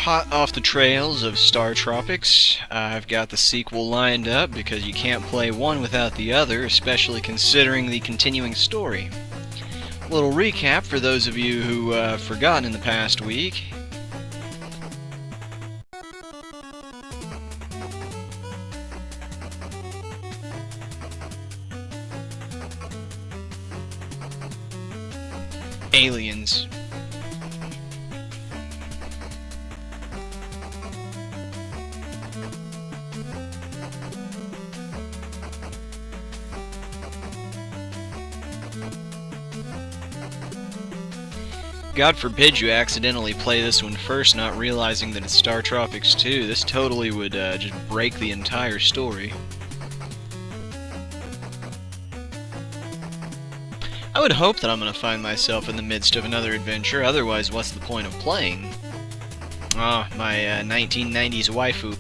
hot off the trails of Star Tropics. I've got the sequel lined up because you can't play one without the other, especially considering the continuing story. A little recap for those of you who forgotten in the past week. Aliens. God forbid you accidentally play this one first, not realizing that it's Star Tropics II. This totally would just break the entire story. I would hope that I'm going to find myself in the midst of another adventure, otherwise what's the point of playing? Ah, my 1990s waifu.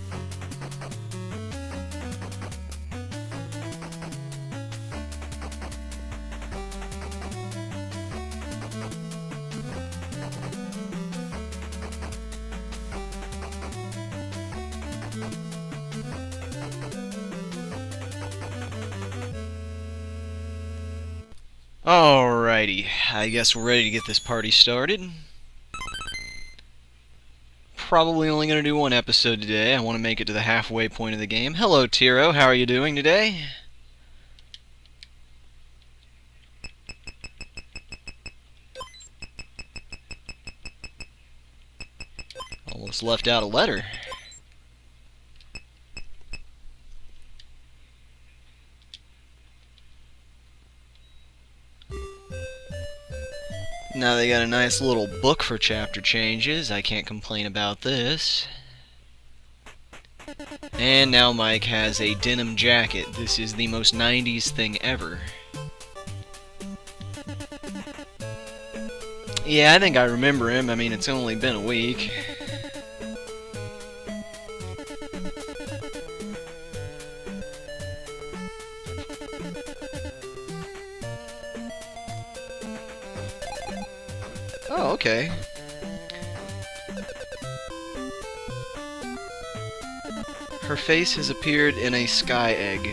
Alrighty, I guess we're ready to get this party started. Probably only going to do one episode today. I want to make it to the halfway point of the game. Hello, Tiro. How are you doing today? Almost left out a letter. Now they got a nice little book for chapter changes. I can't complain about this. And now Mike has a denim jacket. This is the most 90s thing ever. Yeah, I think I remember him. I mean, it's only been a week. Oh, okay. Her face has appeared in a sky egg.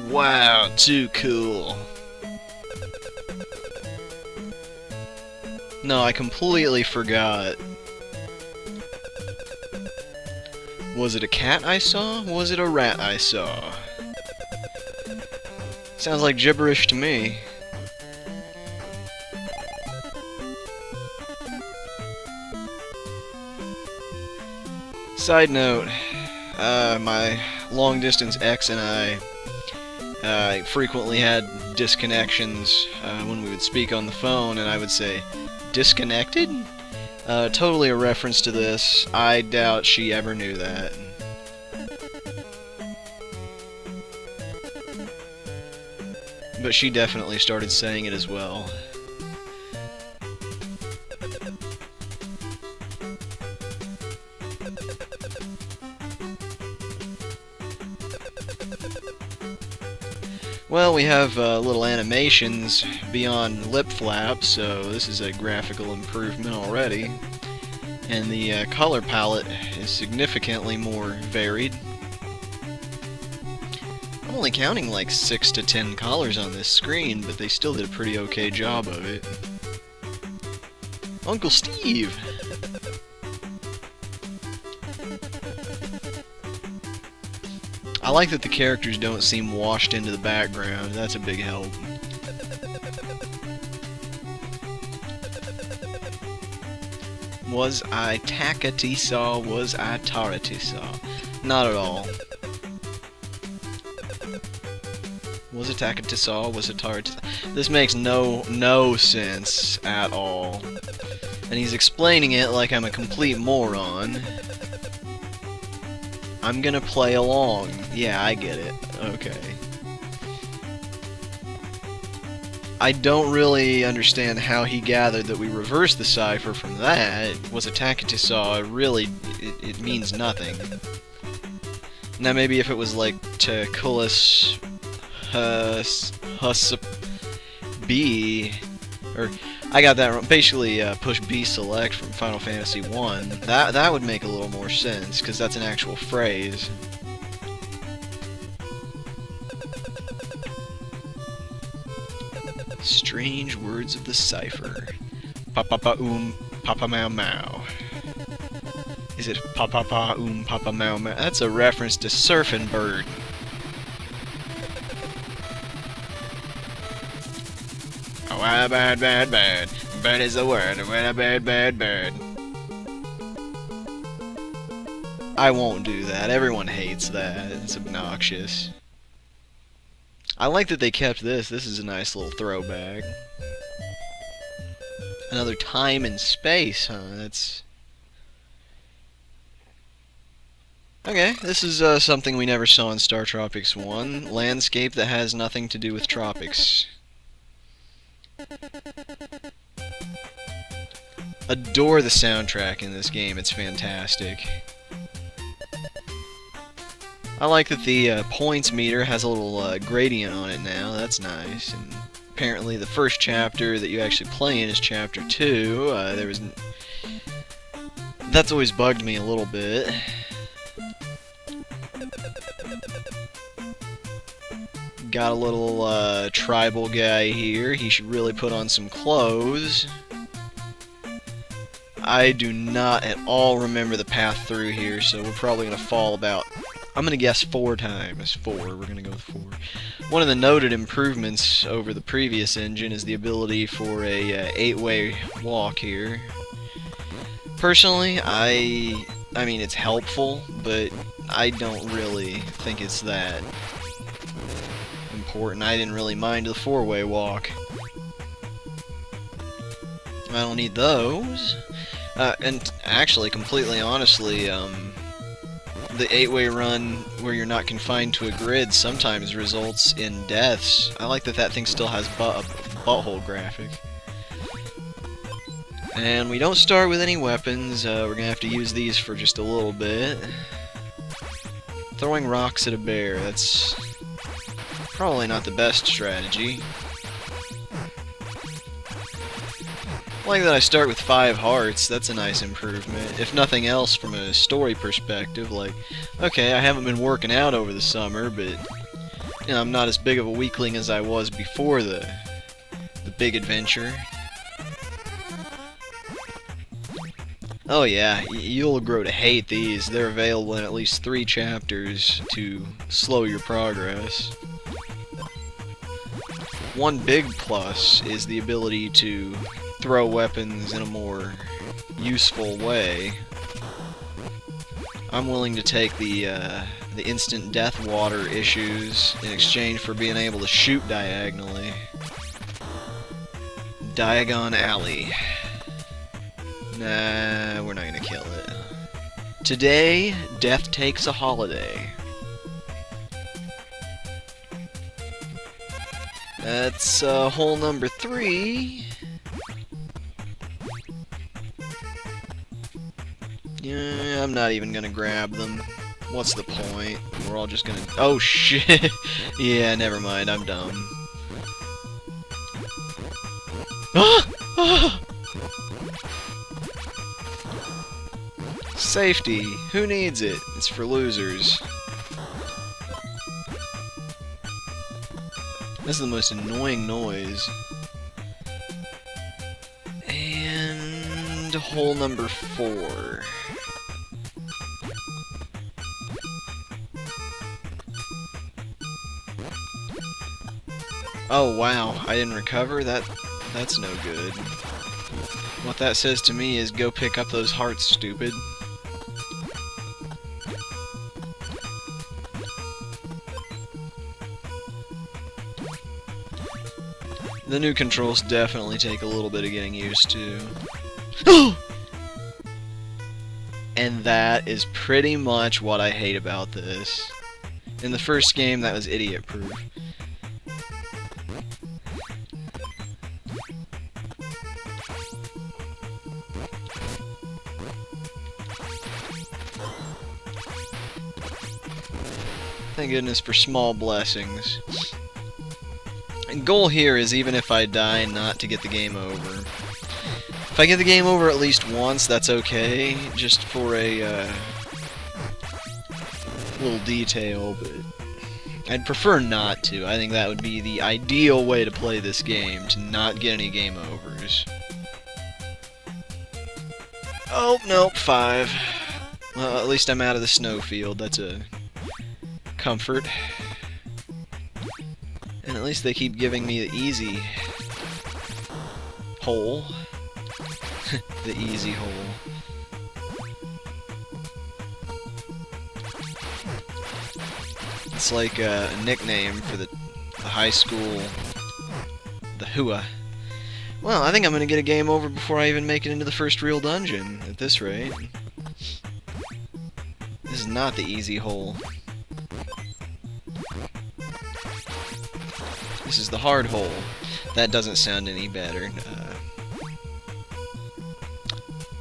Wow, too cool. No, I completely forgot. Was it a cat I saw? Was it a rat I saw? Sounds like gibberish to me. Side note, my long-distance ex and I frequently had disconnections when we would speak on the phone, and I would say, "Disconnected?" Totally a reference to this. I doubt she ever knew that. But she definitely started saying it as well. Well, we have little animations beyond lip flaps, so this is a graphical improvement already. And the color palette is significantly more varied. I'm only counting like 6 to 10 colors on this screen, but they still did a pretty okay job of it. Uncle Steve! I like that the characters don't seem washed into the background. That's a big help. Was I Takati-saw? Was I Tarati-saw? Not at all. Was it Takati-saw? Was it Tarati-saw? This makes no sense at all. And he's explaining it like I'm a complete moron. I'm gonna play along. Yeah, I get it. Okay. I don't really understand how he gathered that we reversed the cipher from that. Was a Takati-saw, really, it means nothing. Now maybe if it was like Tekulis Hus B, or I got that wrong. Basically, push B select from Final Fantasy 1. That would make a little more sense because that's an actual phrase. Strange words of the cipher. Pa papa mau mau. Is it pa papa mau mau? That's a reference to Surfing Bird. Oh, bad. Bird is the word. Bird. I won't do that. Everyone hates that. It's obnoxious. I like that they kept this. This is a nice little throwback. Another time and space, huh? That's... Okay, this is something we never saw in Star Tropics 1. Landscape that has nothing to do with tropics. Adore the soundtrack in this game. It's fantastic. I like that the points meter has a little gradient on it now. That's nice. And apparently the first chapter that you actually play in is Chapter 2. That's always bugged me a little bit. Got a little tribal guy here. He should really put on some clothes. I do not at all remember the path through here, so we're probably going to fall about... I'm going to guess 4 times. 4. We're going to go with 4. One of the noted improvements over the previous engine is the ability for a 8-way walk here. Personally, I mean, it's helpful, but I don't really think it's that important. I didn't really mind the 4-way walk. I don't need those. And actually, completely honestly, the 8-way run where you're not confined to a grid sometimes results in deaths. I like that that thing still has a butthole graphic. And we don't start with any weapons. We're gonna have to use these for just a little bit. Throwing rocks at a bear, that's probably not the best strategy. I like that I start with 5 hearts. That's a nice improvement. If nothing else, from a story perspective, like, okay, I haven't been working out over the summer, but you know, I'm not as big of a weakling as I was before the big adventure. Oh yeah, you'll grow to hate these. They're available in at least 3 chapters to slow your progress. One big plus is the ability to throw weapons in a more useful way. I'm willing to take the instant death water issues in exchange for being able to shoot diagonally. Diagon Alley. Nah, we're not gonna kill it. Today, death takes a holiday. That's hole number 3. Yeah, I'm not even gonna grab them. What's the point? We're all just gonna... Oh shit! Yeah, never mind, I'm dumb. Safety! Who needs it? It's for losers. This is the most annoying noise. And hole number 4. Oh wow, I didn't recover? That's no good. What that says to me is go pick up those hearts, stupid. The new controls definitely take a little bit of getting used to. And that is pretty much what I hate about this. In the first game, that was idiot-proof. Thank goodness for small blessings. And goal here is, even if I die, not to get the game over. If I get the game over at least once, that's okay, just for a little detail, but I'd prefer not to. I think that would be the ideal way to play this game, to not get any game overs. Oh, nope, 5. Well, at least I'm out of the snowfield. That's a comfort. And at least they keep giving me the easy hole. The easy hole. It's like a nickname for the high school, the Hua. Well, I think I'm gonna get a game over before I even make it into the first real dungeon, at this rate. This is not the easy hole. This is the hard hole. That doesn't sound any better.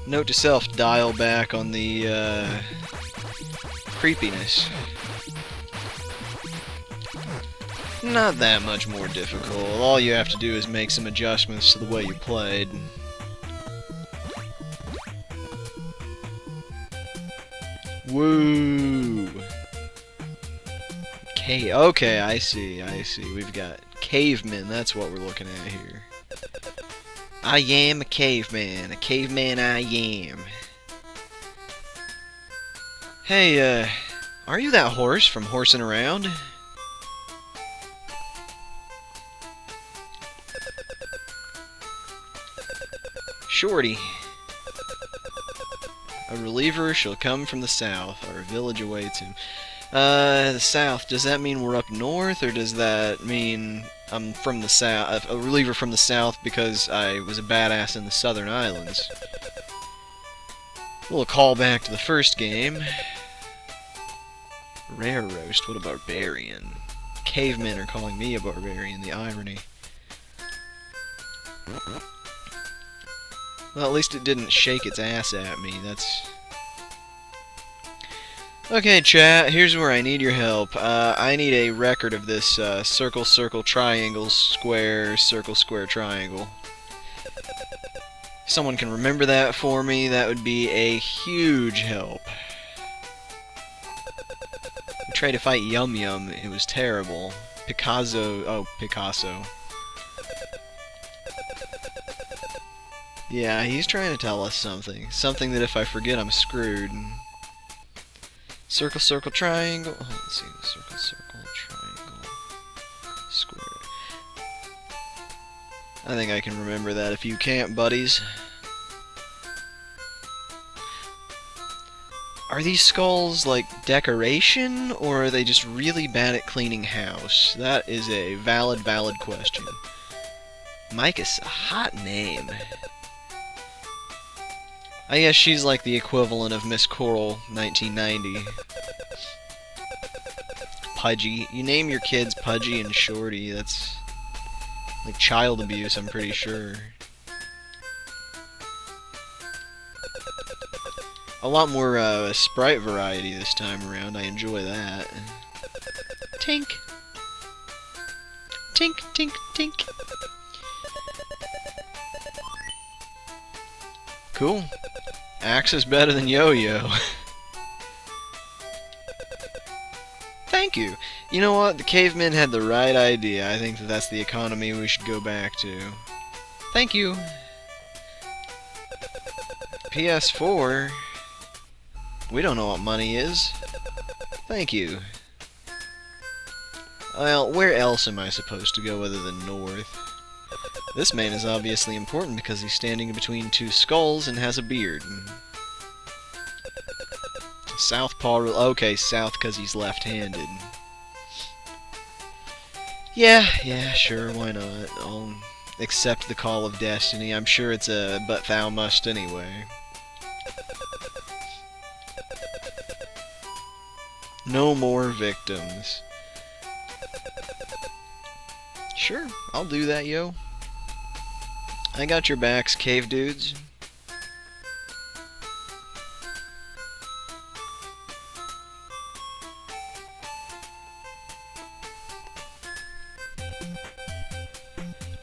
Note to self, dial back on the creepiness. Not that much more difficult. All you have to do is make some adjustments to the way you played. Woo! Okay, I see. We've got cavemen, that's what we're looking at here. I am a caveman I am. Hey, are you that horse from horsing around? Shorty. A reliever shall come from the south. Our village awaits him. The south, does that mean we're up north, or does that mean I'm from the south, a reliever from the south because I was a badass in the southern islands? A little callback to the first game. Rare roast, what a barbarian. Cavemen are calling me a barbarian, the irony. Well, at least it didn't shake its ass at me, that's... Okay, chat, here's where I need your help. I need a record of this circle, circle, triangle, square, circle, square, triangle. If someone can remember that for me, that would be a huge help. I tried to fight Yum Yum, it was terrible. Picasso. Yeah, he's trying to tell us something. Something that if I forget, I'm screwed. Circle, circle, triangle. Oh, let's see. Circle, circle, triangle, square. I think I can remember that if you can't, buddies. Are these skulls, like, decoration, or are they just really bad at cleaning house? That is a valid question. Micah's a hot name. I guess she's like the equivalent of Miss Coral 1990. Pudgy. You name your kids Pudgy and Shorty, that's like child abuse, I'm pretty sure. A lot more sprite variety this time around, I enjoy that. Tink! Tink, tink, tink! Cool. Axe is better than Yo-Yo. Thank you. You know what? The cavemen had the right idea. I think that that's the economy we should go back to. Thank you. PS4? We don't know what money is. Thank you. Well, where else am I supposed to go other than north? This man is obviously important because he's standing between two skulls and has a beard. Southpaw... Okay, south because he's left-handed. Yeah, sure, why not? I'll accept the call of destiny. I'm sure it's a but thou must anyway. No more victims. Sure, I'll do that, yo. I got your backs, cave dudes.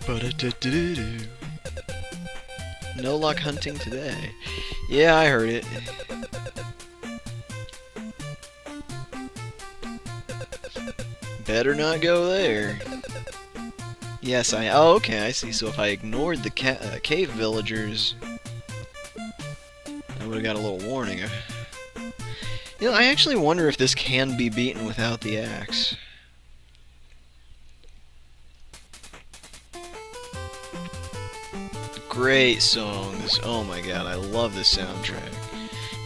Ba-da-da-da-da-do. No luck hunting today. Yeah, I heard it. Better not go there. Yes, oh, okay, I see. So if I ignored the cave villagers, I would have got a little warning. You know, I actually wonder if this can be beaten without the axe. Great songs. Oh my god, I love this soundtrack.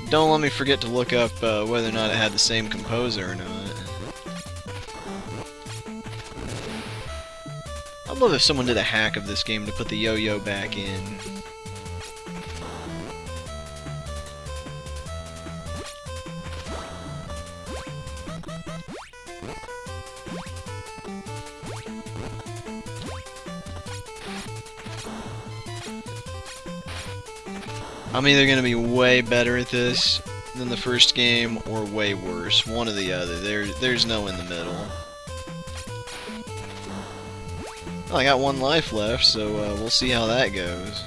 Don't let me forget to look up whether or not it had the same composer or not. I'd love if someone did a hack of this game to put the yo-yo back in. I'm either going to be way better at this than the first game, or way worse. One or the other. There's no in the middle. Well, I got one life left, so we'll see how that goes.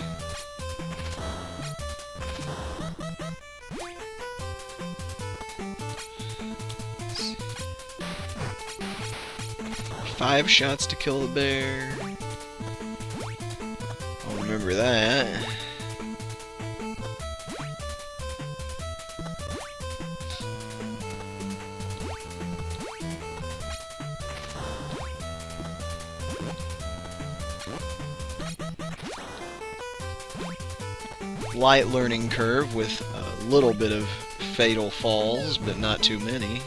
Five shots to kill the bear. I'll remember that. Light learning curve with a little bit of fatal falls, but not too many.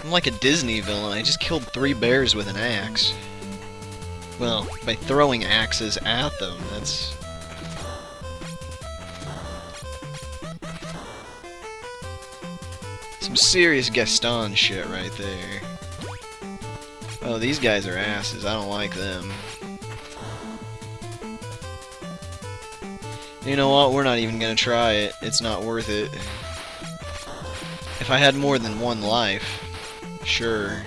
I'm like a Disney villain. I just killed 3 bears with an axe. Well, by throwing axes at them, that's... some serious Gaston shit right there. Oh, these guys are asses. I don't like them. You know what? We're not even gonna try it. It's not worth it. If I had more than one life, sure.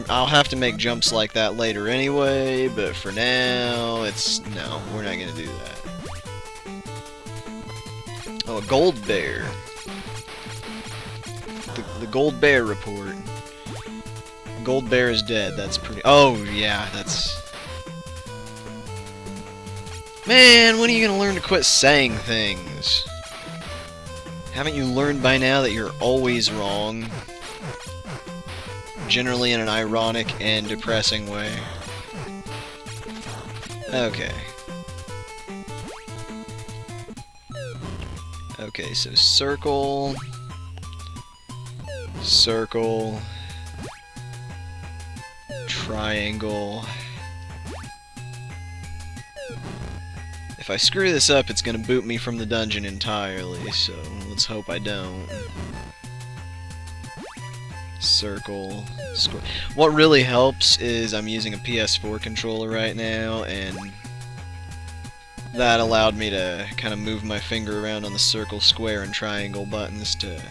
I'll have to make jumps like that later anyway, but for now, no, we're not gonna do that. Oh, a gold bear. The gold bear report. Gold bear is dead. That's pretty... oh, yeah, that's... man, when are you gonna learn to quit saying things? Haven't you learned by now that you're always wrong? Generally in an ironic and depressing way. Okay. Okay, so circle... circle... triangle... If I screw this up, it's gonna boot me from the dungeon entirely, so let's hope I don't. Circle... square... what really helps is I'm using a PS4 controller right now, and that allowed me to kind of move my finger around on the circle, square, and triangle buttons to...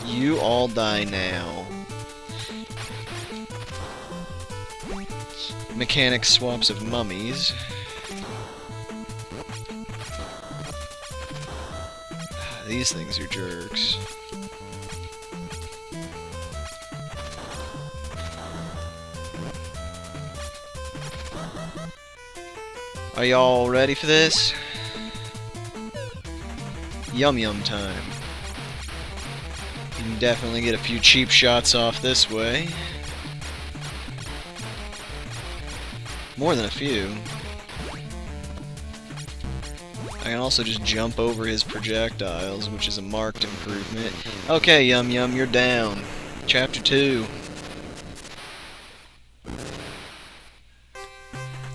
you all die now. Mechanic swaps of mummies. These things are jerks. Are y'all ready for this? Yum yum time. You can definitely get a few cheap shots off this way. More than a few. I can also just jump over his projectiles, which is a marked improvement. Okay, Yum Yum, you're down. Chapter 2.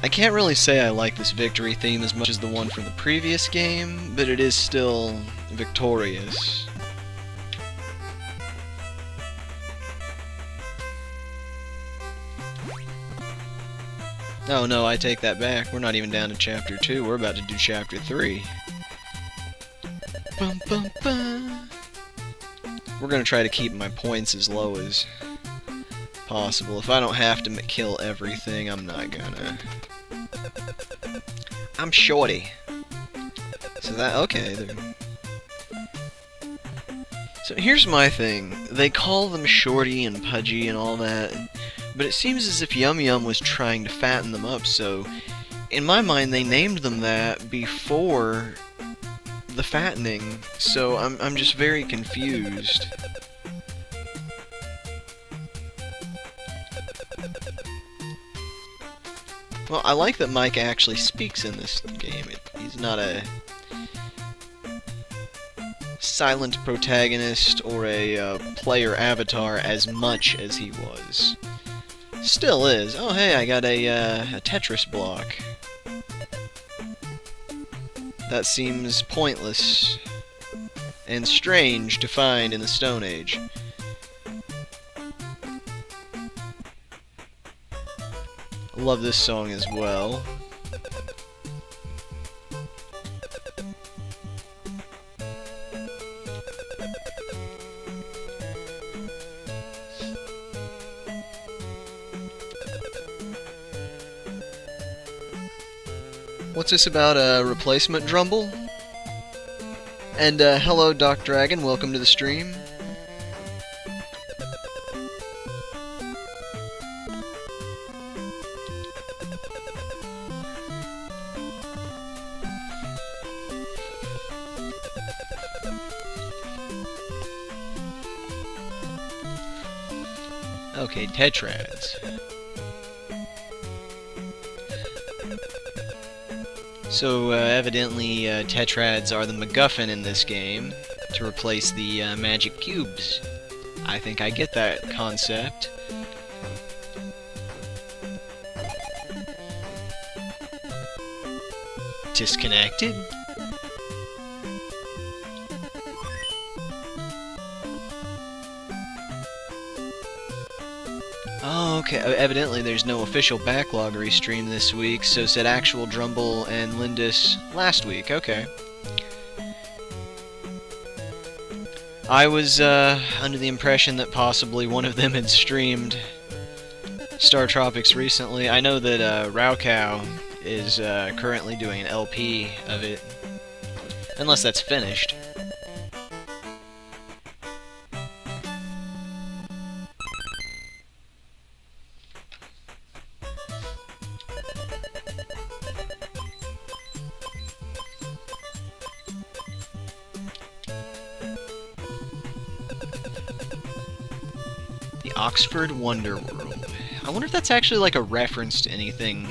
I can't really say I like this victory theme as much as the one from the previous game, but it is still victorious. Oh no, I take that back. We're not even down to Chapter 2. We're about to do Chapter 3. Bum, bum, bum. We're gonna try to keep my points as low as possible. If I don't have to kill everything, I'm not gonna. I'm shorty. So that, okay. So here's my thing. They call them shorty and pudgy and all that, but it seems as if Yum Yum was trying to fatten them up, so in my mind they named them that before the fattening, so I'm just very confused. Well, I like that Mike actually speaks in this game. He's not a silent protagonist or a player avatar as much as he was. Still is. Oh hey, I got a Tetris block. That seems pointless and strange to find in the Stone Age. I love this song as well. What's this about, a replacement Drumble? And hello Doc Dragon, welcome to the stream. Okay, Tetrads. So, evidently, Tetrads are the MacGuffin in this game to replace the magic cubes. I think I get that concept. Disconnected? Oh, okay. Evidently there's no official backlog restream this week, so said actual Drumble and Lindis last week. Okay. I was under the impression that possibly one of them had streamed Star Tropics recently. I know that Raocow is currently doing an LP of it, unless that's finished. Oxford Wonderworld. I wonder if that's actually like a reference to anything.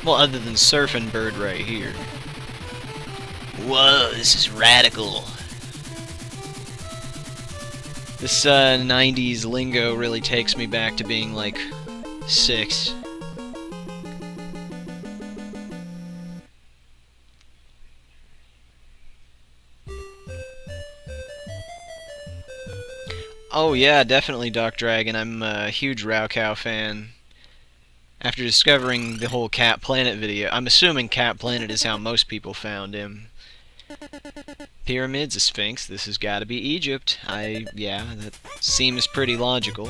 Well, other than Surfing Bird right here. Whoa, this is radical. This 90s lingo really takes me back to being like 6. Oh yeah, definitely Doc Dragon. I'm a huge Raocow fan. After discovering the whole Cat Planet video, I'm assuming Cat Planet is how most people found him. Pyramids, a Sphinx, this has got to be Egypt. Yeah, that seems pretty logical.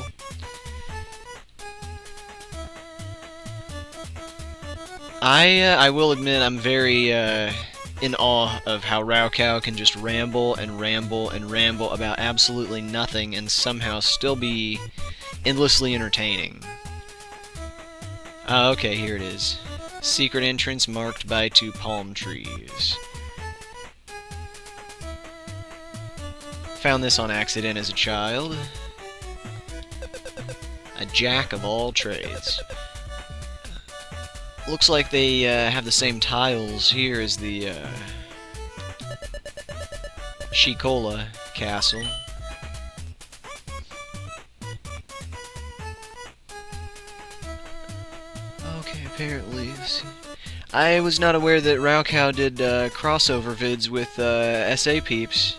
I will admit I'm very in awe of how Raocow can just ramble and ramble and ramble about absolutely nothing and somehow still be endlessly entertaining. Okay, here it is. Secret entrance marked by 2 palm trees. Found this on accident as a child. A jack of all trades. Looks like they have the same tiles here as the Shikola Castle. Okay, apparently. I was not aware that Raocow did crossover vids with SA peeps.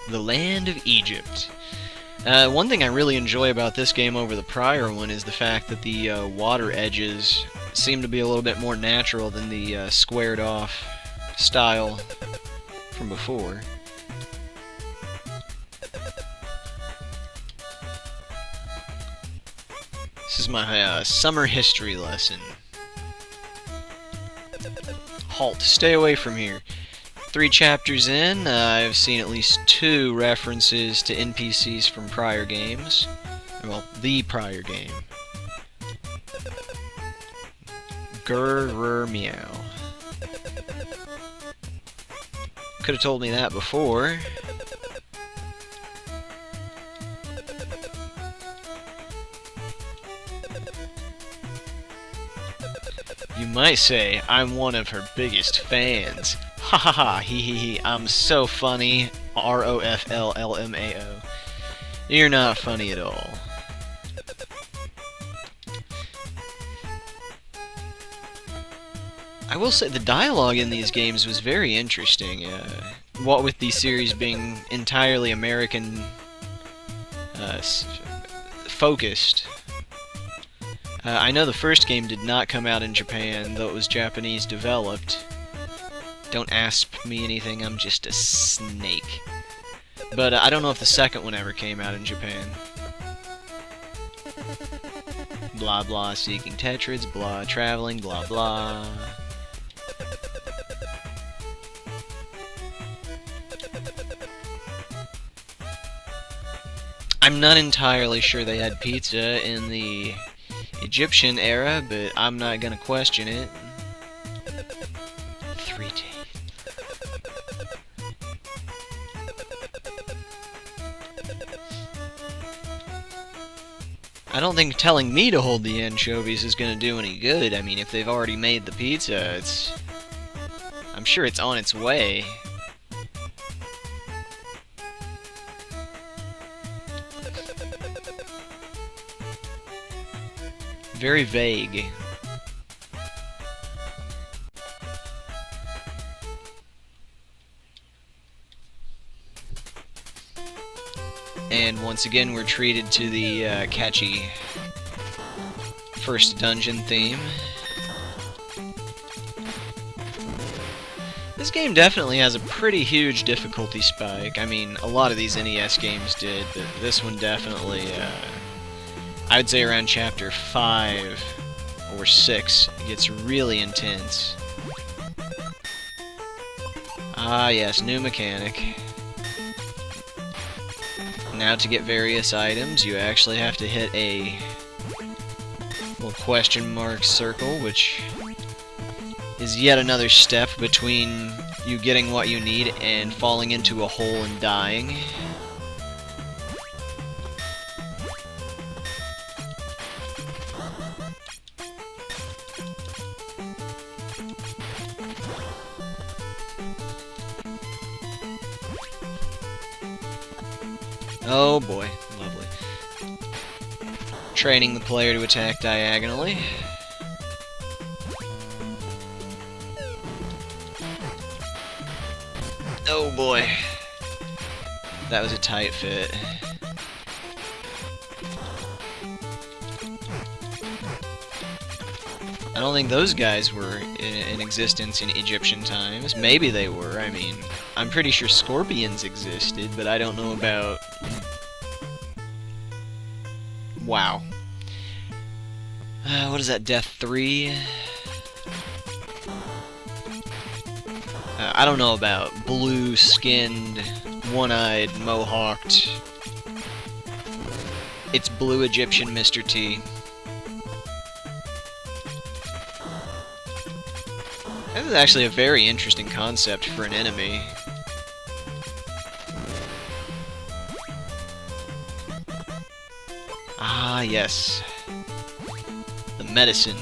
The Land of Egypt. One thing I really enjoy about this game over the prior one is the fact that the water edges seem to be a little bit more natural than the squared off style from before. This is my summer history lesson. Halt. Stay away from here. 3 chapters in, I've seen at least 2 references to NPCs from prior games. Well, the prior game. Grr meow. Could have told me that before. You might say I'm one of her biggest fans. Ha ha ha, hee hee hee, I'm so funny. ROFLLMAO. You're not funny at all. I will say the dialogue in these games was very interesting. What with the series being entirely American focused. I know the first game did not come out in Japan, though it was Japanese developed. Don't ask me anything, I'm just a snake. But I don't know if the second one ever came out in Japan. Blah blah, seeking tetrads, blah, traveling, blah blah. I'm not entirely sure they had pizza in the Egyptian era, but I'm not gonna question it. 3 days. I don't think telling me to hold the anchovies is gonna do any good. I mean, if they've already made the pizza, I'm sure it's on its way. Very vague. And once again, we're treated to the catchy first dungeon theme. This game definitely has a pretty huge difficulty spike. I mean, a lot of these NES games did, but this one definitely, I would say around chapter 5 or 6, it gets really intense. Ah yes, new mechanic. Now to get various items, you actually have to hit a little question mark circle, which is yet another step between you getting what you need and falling into a hole and dying. Oh boy, lovely. Training the player to attack diagonally. Oh boy. That was a tight fit. I don't think those guys were in existence in Egyptian times. Maybe they were. I mean, I'm pretty sure scorpions existed, but I don't know about... Wow. What is that, Death 3? I don't know about blue-skinned, one-eyed, mohawked. It's blue Egyptian Mr. T. This is actually a very interesting concept for an enemy. Ah, yes. The medicine.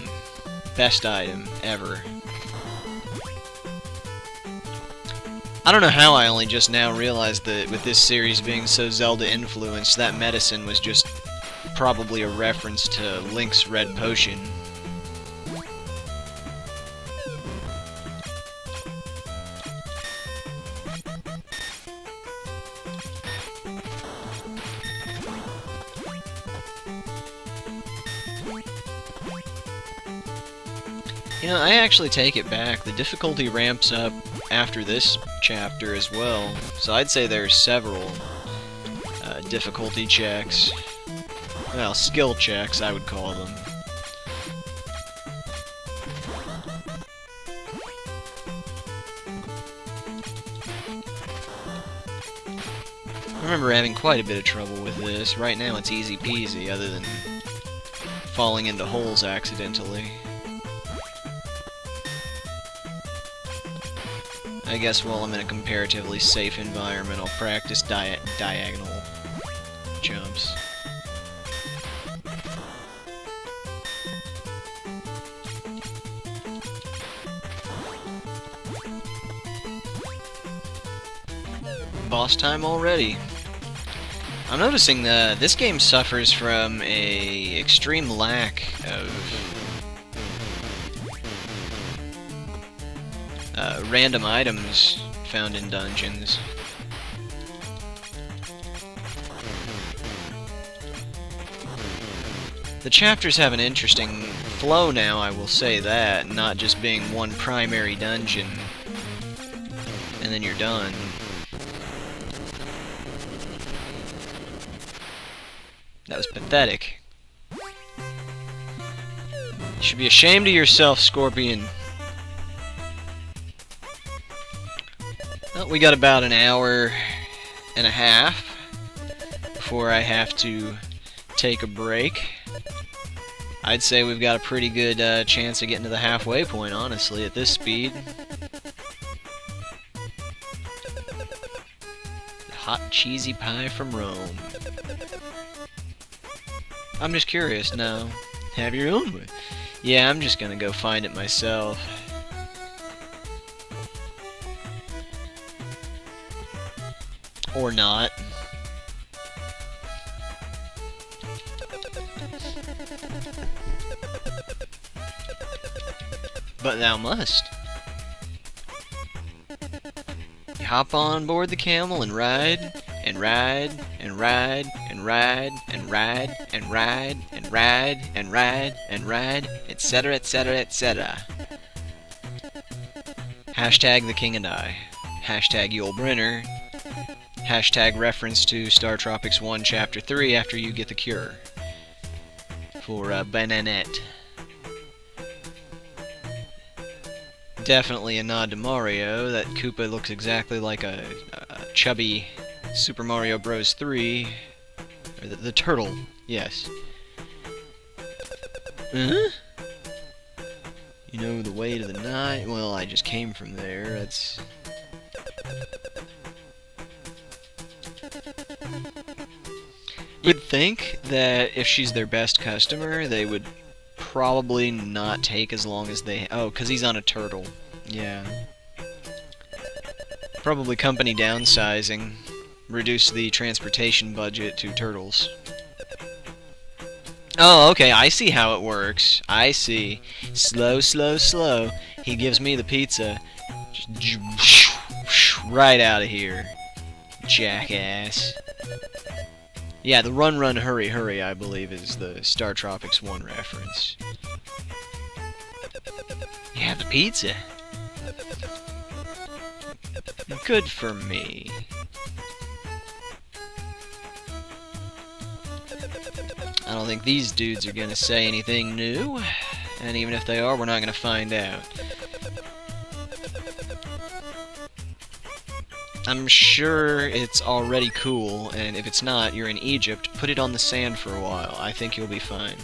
Best item ever. I don't know how I only just now realized that with this series being so Zelda influenced, that medicine was just probably a reference to Link's red potion. You know, I actually take it back. The difficulty ramps up after this chapter as well, so I'd say there's several difficulty checks. Well, skill checks, I would call them. I remember having quite a bit of trouble with this. Right now it's easy peasy, other than falling into holes accidentally. I guess while I'm in a comparatively safe environment, I'll practice diagonal jumps. Boss time already. I'm noticing that this game suffers from a extreme lack of random items found in dungeons. The chapters have an interesting flow now, I will say that, not just being one primary dungeon and then you're done. That was pathetic. You should be ashamed of yourself, Scorpion. Well, we got about an hour and a half before I have to take a break. I'd say we've got a pretty good chance of getting to the halfway point, honestly, at this speed. Hot cheesy pie from Rome. I'm just curious now. Have your own way. Yeah, I'm just gonna go find it myself. Or not. But thou must. You hop on board the camel and ride, and ride, and ride, and ride, and ride, and ride, and ride, and ride, and ride, etc., etc., etc. Hashtag the king and I. Hashtag Yul Brynner. Hashtag reference to Star Tropics 1 Chapter 3 after you get the cure. For Bananette. Definitely a nod to Mario. That Koopa looks exactly like a chubby Super Mario Bros. 3. Or the turtle, yes. You know the way to the night? Well, I just came from there. That's... You'd think that if she's their best customer, they would probably not take as long as they... Oh, because he's on a turtle. Yeah. Probably company downsizing. Reduce the transportation budget to turtles. Oh, okay, I see how it works. I see. Slow, slow, slow. He gives me the pizza. Just right out of here. Jackass. Yeah, the run, run, hurry, hurry, I believe, is the Star Tropics 1 reference. You have the pizza. Good for me. I don't think these dudes are gonna say anything new, and even if they are, we're not gonna find out. I'm sure it's already cool, and if it's not, you're in Egypt, put it on the sand for a while. I think you'll be fine.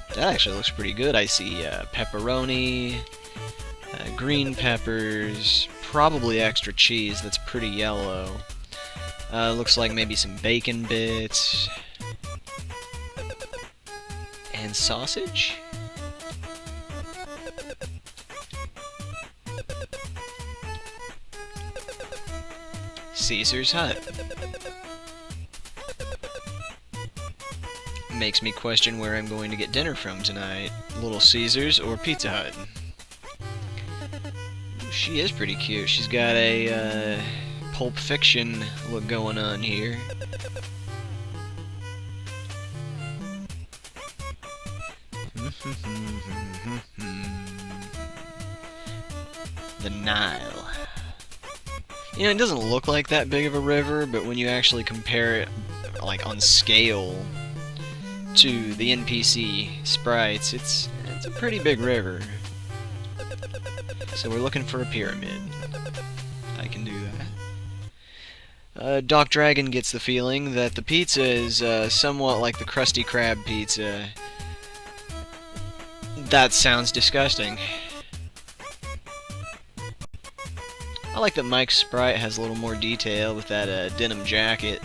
That actually looks pretty good. I see pepperoni, green peppers, probably extra cheese that's pretty yellow. Looks like maybe some bacon bits. And sausage? Caesar's Hut. Makes me question where I'm going to get dinner from tonight. Little Caesar's or Pizza Hut. She is pretty cute. She's got a Pulp Fiction look going on here. The Nile. You know, it doesn't look like that big of a river, but when you actually compare it, like, on scale to the NPC sprites, it's a pretty big river. So we're looking for a pyramid. I can do that. Doc Dragon gets the feeling that the pizza is somewhat like the Krusty Krab pizza. That sounds disgusting. I like that Mike's sprite has a little more detail with that denim jacket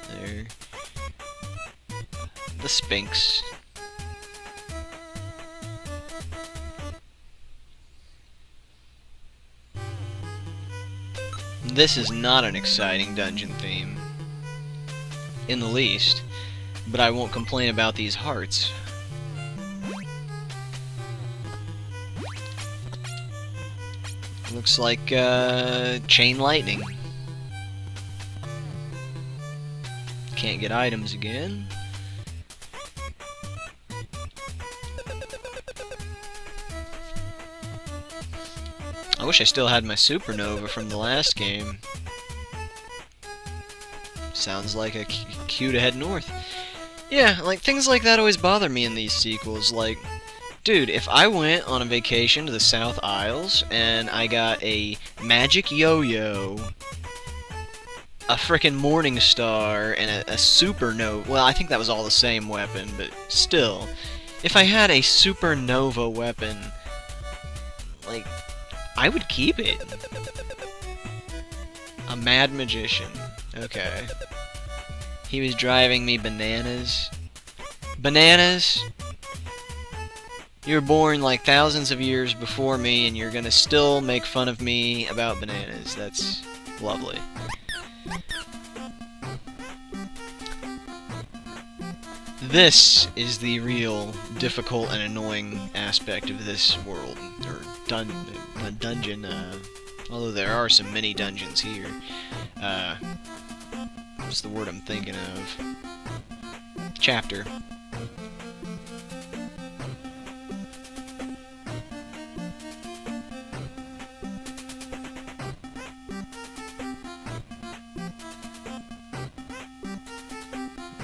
there. The Sphinx. This is not an exciting dungeon theme, in the least, but I won't complain about these hearts. Looks like chain lightning. Can't get items again. I wish I still had my supernova from the last game. Sounds like a cue to head north. Yeah, like, things like that always bother me in these sequels. Like, dude, if I went on a vacation to the South Isles and I got a magic yo-yo, a frickin' morning star, and a supernova... Well, I think that was all the same weapon, but still. If I had a supernova weapon, like, I would keep it. A mad magician. Okay. He was driving me bananas. Bananas? You were born like thousands of years before me, and you're gonna still make fun of me about bananas. That's lovely. This is the real difficult and annoying aspect of this world, or dungeon, although there are some mini dungeons here. What's the word I'm thinking of? Chapter.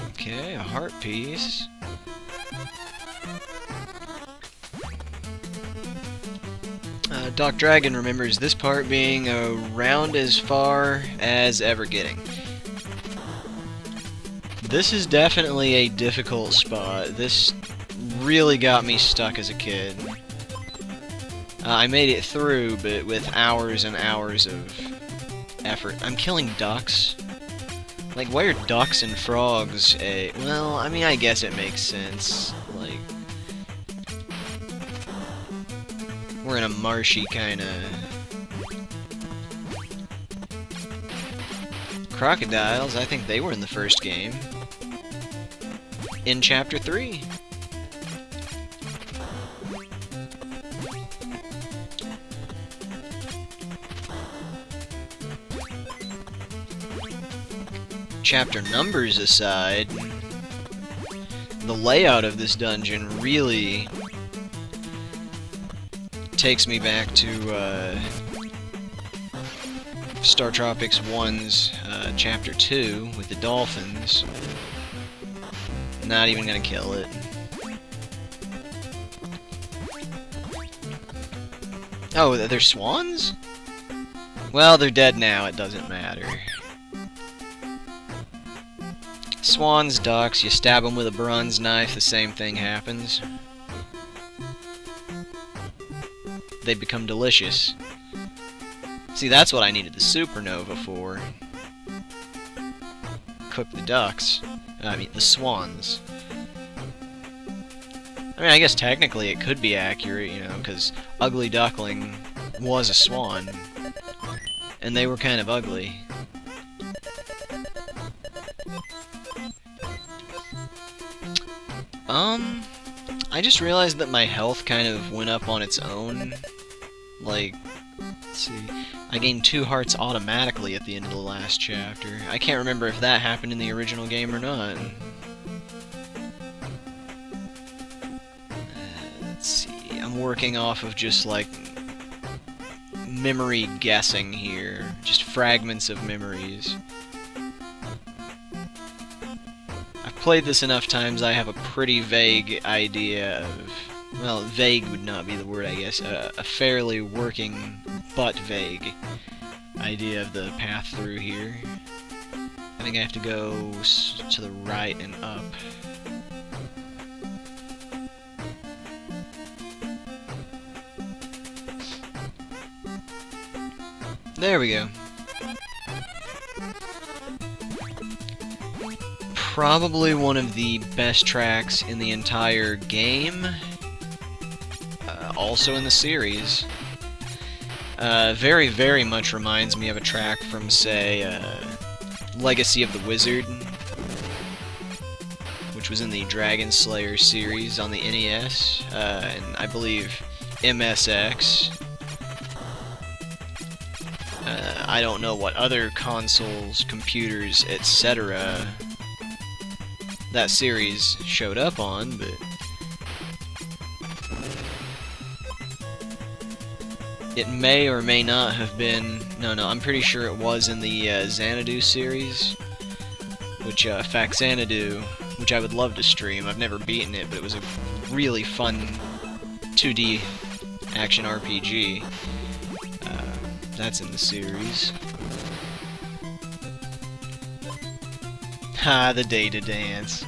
Okay, a heart piece. Doc Dragon remembers this part being around as far as ever getting. This is definitely a difficult spot. This really got me stuck as a kid. I made it through, but with hours and hours of effort. I'm killing ducks. Like, why are ducks and frogs a... Well, I mean, I guess it makes sense. Like, we're in a marshy kind of... Crocodiles, I think they were in the first game. In Chapter 3. Chapter numbers aside, the layout of this dungeon really takes me back to Star Tropics 1's Chapter 2 with the dolphins. Not even gonna kill it. Oh, they're swans? Well, they're dead now, it doesn't matter. Swans, ducks, you stab them with a bronze knife, the same thing happens. They become delicious. See, that's what I needed the supernova for. Cook the ducks. I mean, the swans. I mean, I guess technically it could be accurate, you know, because Ugly Duckling was a swan. And they were kind of ugly. I just realized that my health kind of went up on its own. Like, let's see, I gained 2 hearts automatically at the end of the last chapter. I can't remember if that happened in the original game or not. I'm working off of just, like, memory guessing here. Just fragments of memories. I've played this enough times, I have a pretty vague idea of... Well, vague would not be the word, I guess. A fairly working, but vague idea of the path through here. I think I have to go to the right and up. There we go. Probably one of the best tracks in the entire game. Also in the series. Very, very much reminds me of a track from, say, Legacy of the Wizard, which was in the Dragon Slayer series on the NES, and I believe MSX. I don't know what other consoles, computers, etc. that series showed up on, but it may or may not have been... No, I'm pretty sure it was in the Xanadu series, which, in fact, Xanadu, which I would love to stream. I've never beaten it, but it was a really fun 2D action RPG. That's in the series. Ha, the Data Dance.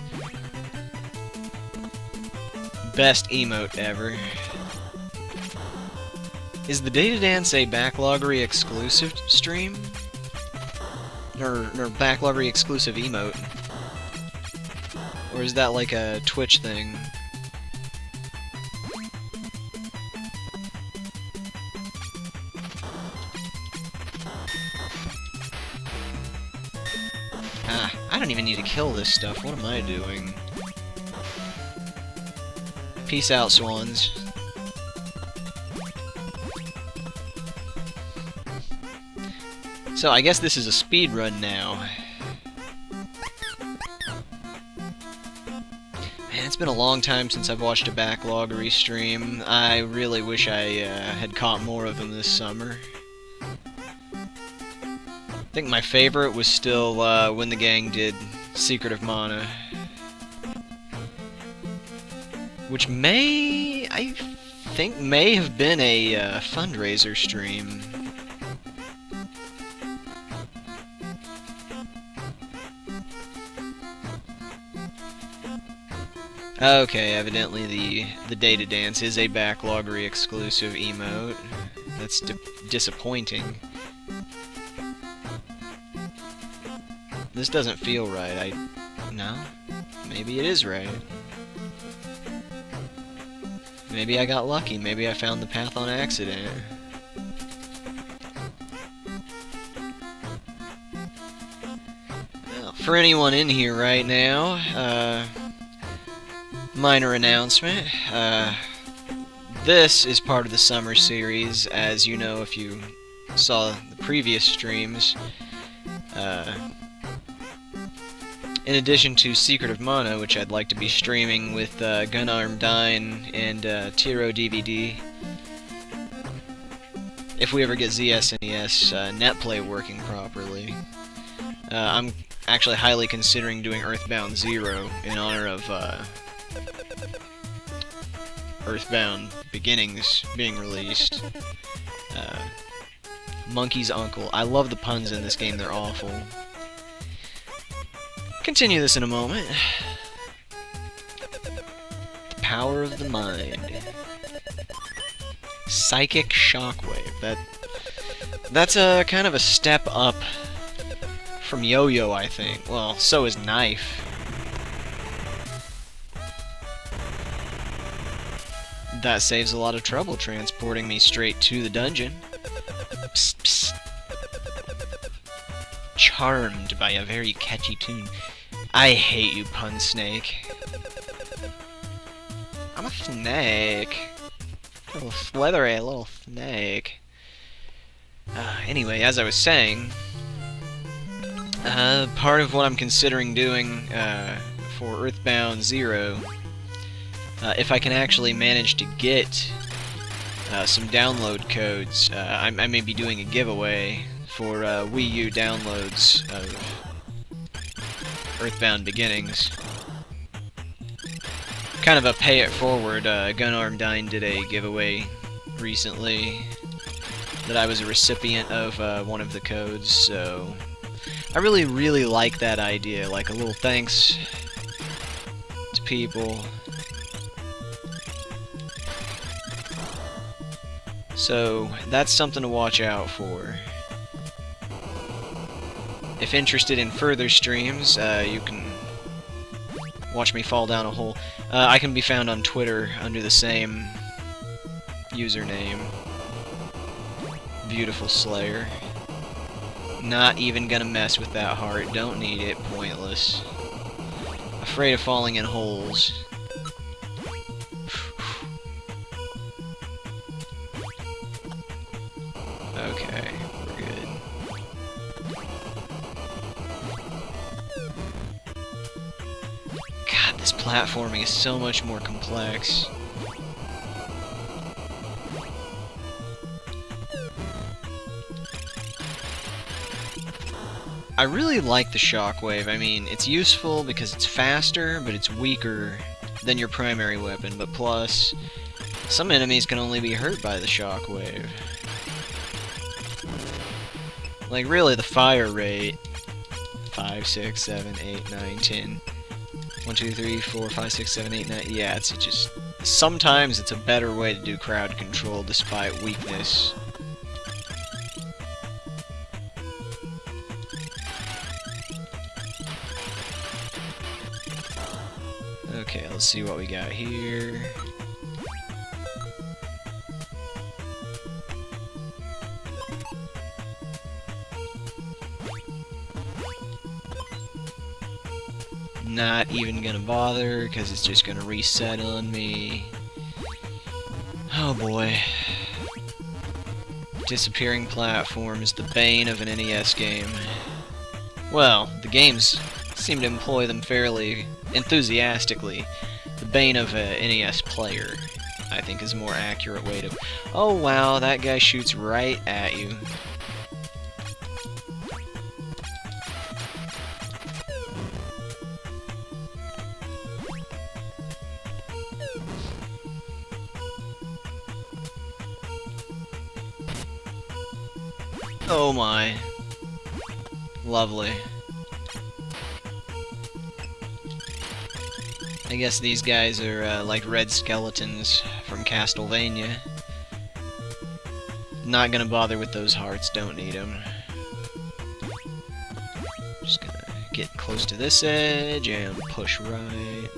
Best emote ever. Is the Data Dance a Backloggery exclusive stream? Or Backloggery exclusive emote? Or is that like a Twitch thing? I don't even need to kill this stuff. What am I doing? Peace out, swans. So, I guess this is a speed run now. Man, it's been a long time since I've watched a Backloggery stream. I really wish I had caught more of them this summer. I think my favorite was still when the gang did Secret of Mana. Which I think may have been a fundraiser stream. Okay, evidently the Data Dance is a Backloggery exclusive emote. That's disappointing. This doesn't feel right. No? Maybe it is right. Maybe I got lucky. Maybe I found the path on accident. Well, for anyone in here right now, minor announcement. This is part of the summer series, as you know if you saw the previous streams. In addition to Secret of Mana, which I'd like to be streaming with Gunarm Dine and Tiro DVD. If we ever get ZSNES NetPlay working properly. I'm actually highly considering doing Earthbound 0 in honor of Earthbound Beginnings being released. Monkey's Uncle. I love the puns in this game, they're awful. Continue this in a moment. The power of the mind. Psychic Shockwave. That's a kind of a step up from Yo-Yo, I think. Well, so is Knife. That saves a lot of trouble transporting me straight to the dungeon. Psst, psst. Charmed by a very catchy tune. I hate you, Pun Snake. I'm a snake. A little slithery little snake. Anyway, as I was saying, part of what I'm considering doing for Earthbound 0, if I can actually manage to get some download codes. I may be doing a giveaway for Wii U downloads of Earthbound Beginnings. Kind of a pay it forward. Gunarm9 did a giveaway recently that I was a recipient of one of the codes, so I really like that idea, like a little thanks to people. So that's something to watch out for. If interested in further streams, you can watch me fall down a hole. I can be found on Twitter under the same username, Beautiful Slayer. Not even gonna mess with that heart. Don't need it. Pointless. Afraid of falling in holes. Okay, we're good. God, this platforming is so much more complex. I really like the shockwave. I mean, it's useful because it's faster, but it's weaker than your primary weapon. But plus, some enemies can only be hurt by the shockwave. Like, really, the fire rate... 5, 6, 7, 8, 9, 10... 1, 2, 3, 4, 5, 6, 7, 8, 9... Yeah, it's just... Sometimes it's a better way to do crowd control despite weakness. Okay, let's see what we got here. Not even gonna bother, because it's just gonna reset on me. Oh boy. Disappearing platforms, the bane of an NES game. Well, the games seem to employ them fairly enthusiastically. The bane of an NES player, I think, is a more accurate way to... Oh wow, that guy shoots right at you. Oh my. Lovely. I guess these guys are like red skeletons from Castlevania. Not gonna bother with those hearts, don't need them. Just gonna get close to this edge and push right.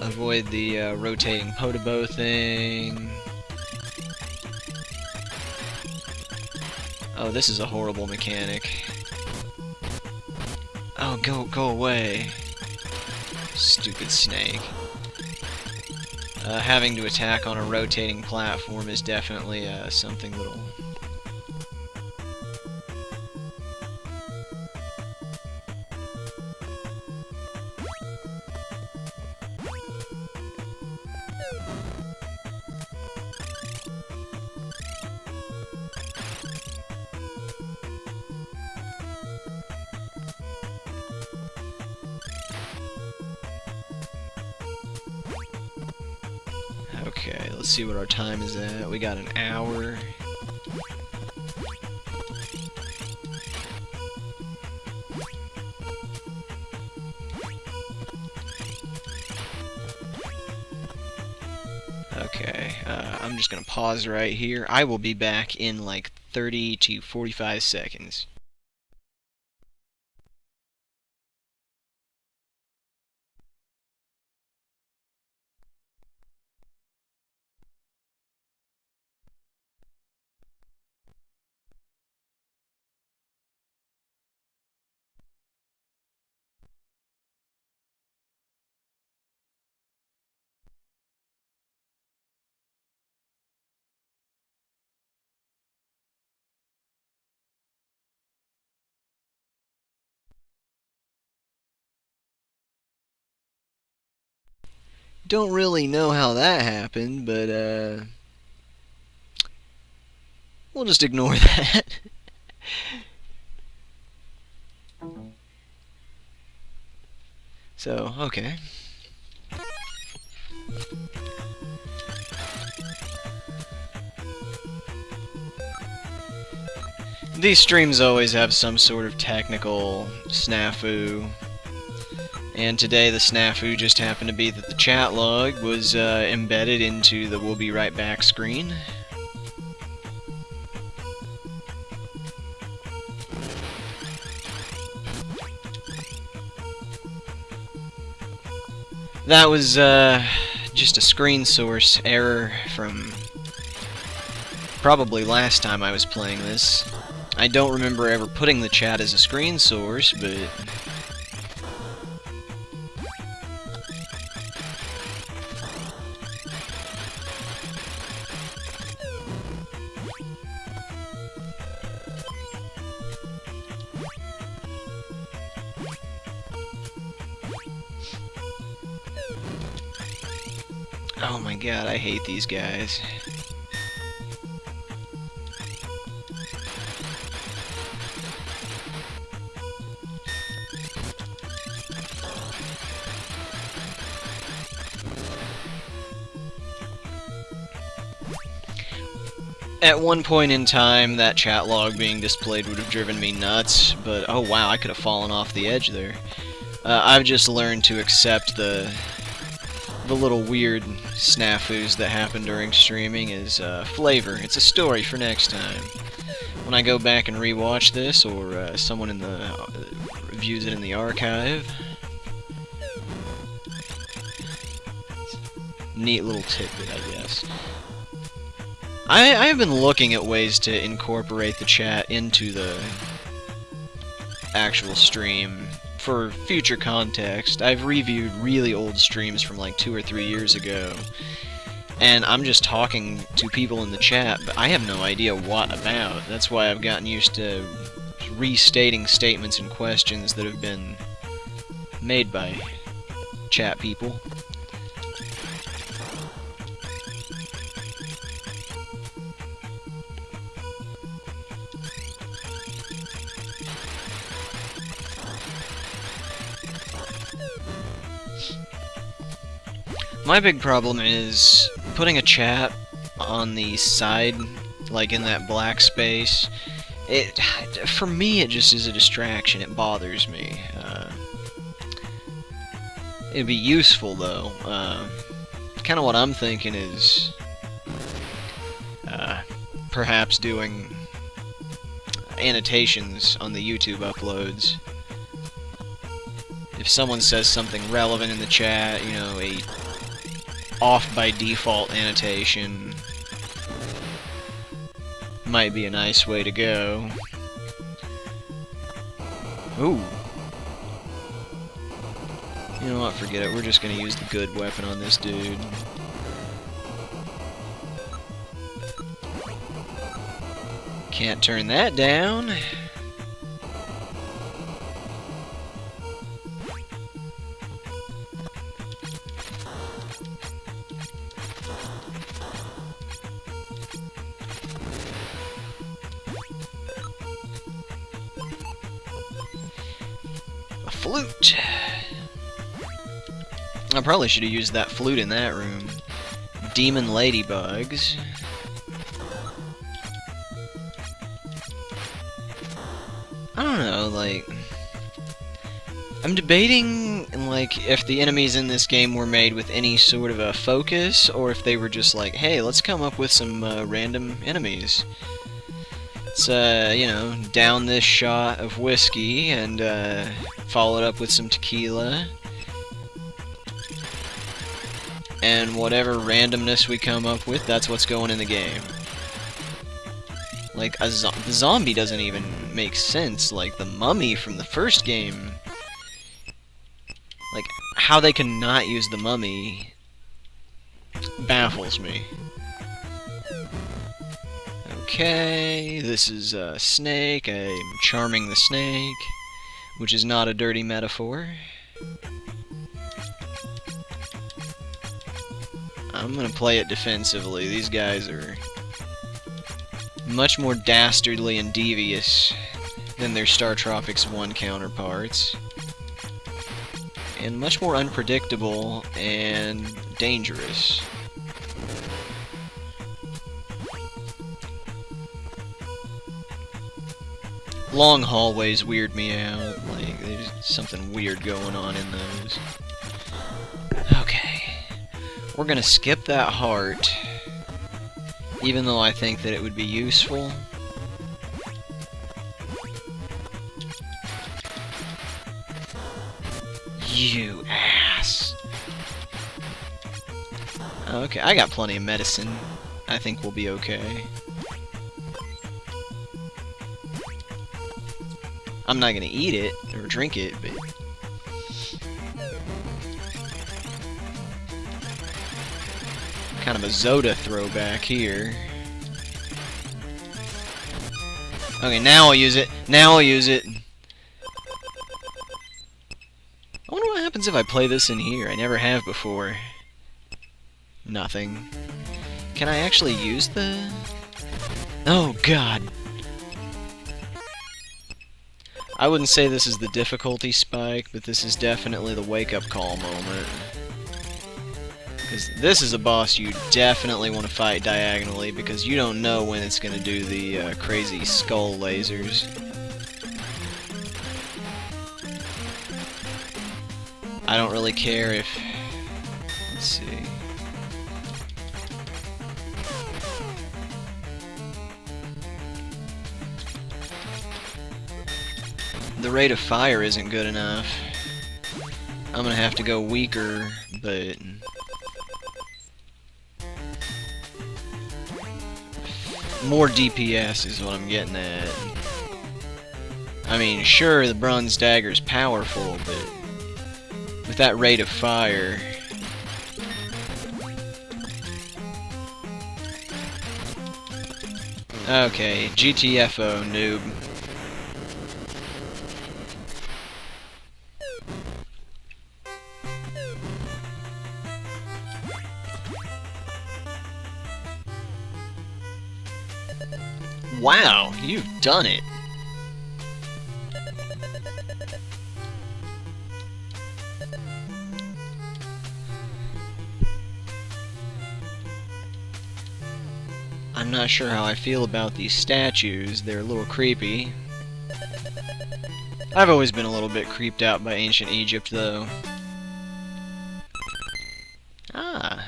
Avoid the rotating Podobo thing. Oh, this is a horrible mechanic. Oh, go away. Stupid snake. Having to attack on a rotating platform is definitely something that'll... Okay, let's see what our time is at. We got an hour. Okay, I'm just gonna pause right here. I will be back in like 30 to 45 seconds. Don't really know how that happened, but We'll just ignore that. So, okay. These streams always have some sort of technical snafu, and today the snafu just happened to be that the chat log was embedded into the "we'll be right back" screen. That was just a screen source error from probably last time I was playing this. I don't remember ever putting the chat as a screen source, but... oh my god, I hate these guys. At one point in time, that chat log being displayed would have driven me nuts, but oh wow, I could have fallen off the edge there. I've just learned to accept the little weird snafus that happen during streaming as flavor. It's a story for next time. When I go back and rewatch this, or someone in the views it in the archive. Neat little tidbit, I guess. I have been looking at ways to incorporate the chat into the actual stream for future context. I've reviewed really old streams from like 2 or 3 years ago, and I'm just talking to people in the chat, but I have no idea what about. That's why I've gotten used to restating statements and questions that have been made by chat people. My big problem is putting a chat on the side, like in that black space. For me, it just is a distraction. It bothers me. It'd be useful, though. Kind of what I'm thinking is perhaps doing annotations on the YouTube uploads. If someone says something relevant in the chat, you know, a off by default annotation might be a nice way to go. Ooh. You know what, forget it. We're just gonna use the good weapon on this dude. Can't turn that down. Flute! I probably should have used that flute in that room. Demon ladybugs. I don't know, like... I'm debating, like, if the enemies in this game were made with any sort of a focus, or if they were just like, hey, let's come up with some random enemies. Let's, you know, down this shot of whiskey and follow it up with some tequila. And whatever randomness we come up with, that's what's going in the game. Like, the zombie doesn't even make sense. Like, the mummy from the first game... Like, how they can not use the mummy baffles me. Okay, this is a snake. I'm charming the snake, which is not a dirty metaphor. I'm gonna play it defensively. These guys are much more dastardly and devious than their Star Tropics I counterparts, and much more unpredictable and dangerous. Long hallways weird me out, like there's something weird going on in those. Okay, we're gonna skip that heart, even though I think that it would be useful. You ass! Okay, I got plenty of medicine. I think we'll be okay. I'm not gonna eat it or drink it, but kind of a Zoda throwback here. Okay, now I'll use it. Now I'll use it. I wonder what happens if I play this in here. I never have before. Nothing. Can I actually use the... Oh, God. I wouldn't say this is the difficulty spike, but this is definitely the wake-up call moment. Because this is a boss you definitely want to fight diagonally, because you don't know when it's going to do the crazy skull lasers. I don't really care if... Let's see... The rate of fire isn't good enough. I'm gonna have to go weaker, but... more DPS is what I'm getting at. I mean, sure, the bronze dagger's powerful, but... with that rate of fire... Okay, GTFO, noob. Wow, you've done it. I'm not sure how I feel about these statues. They're a little creepy. I've always been a little bit creeped out by ancient Egypt, though. Ah.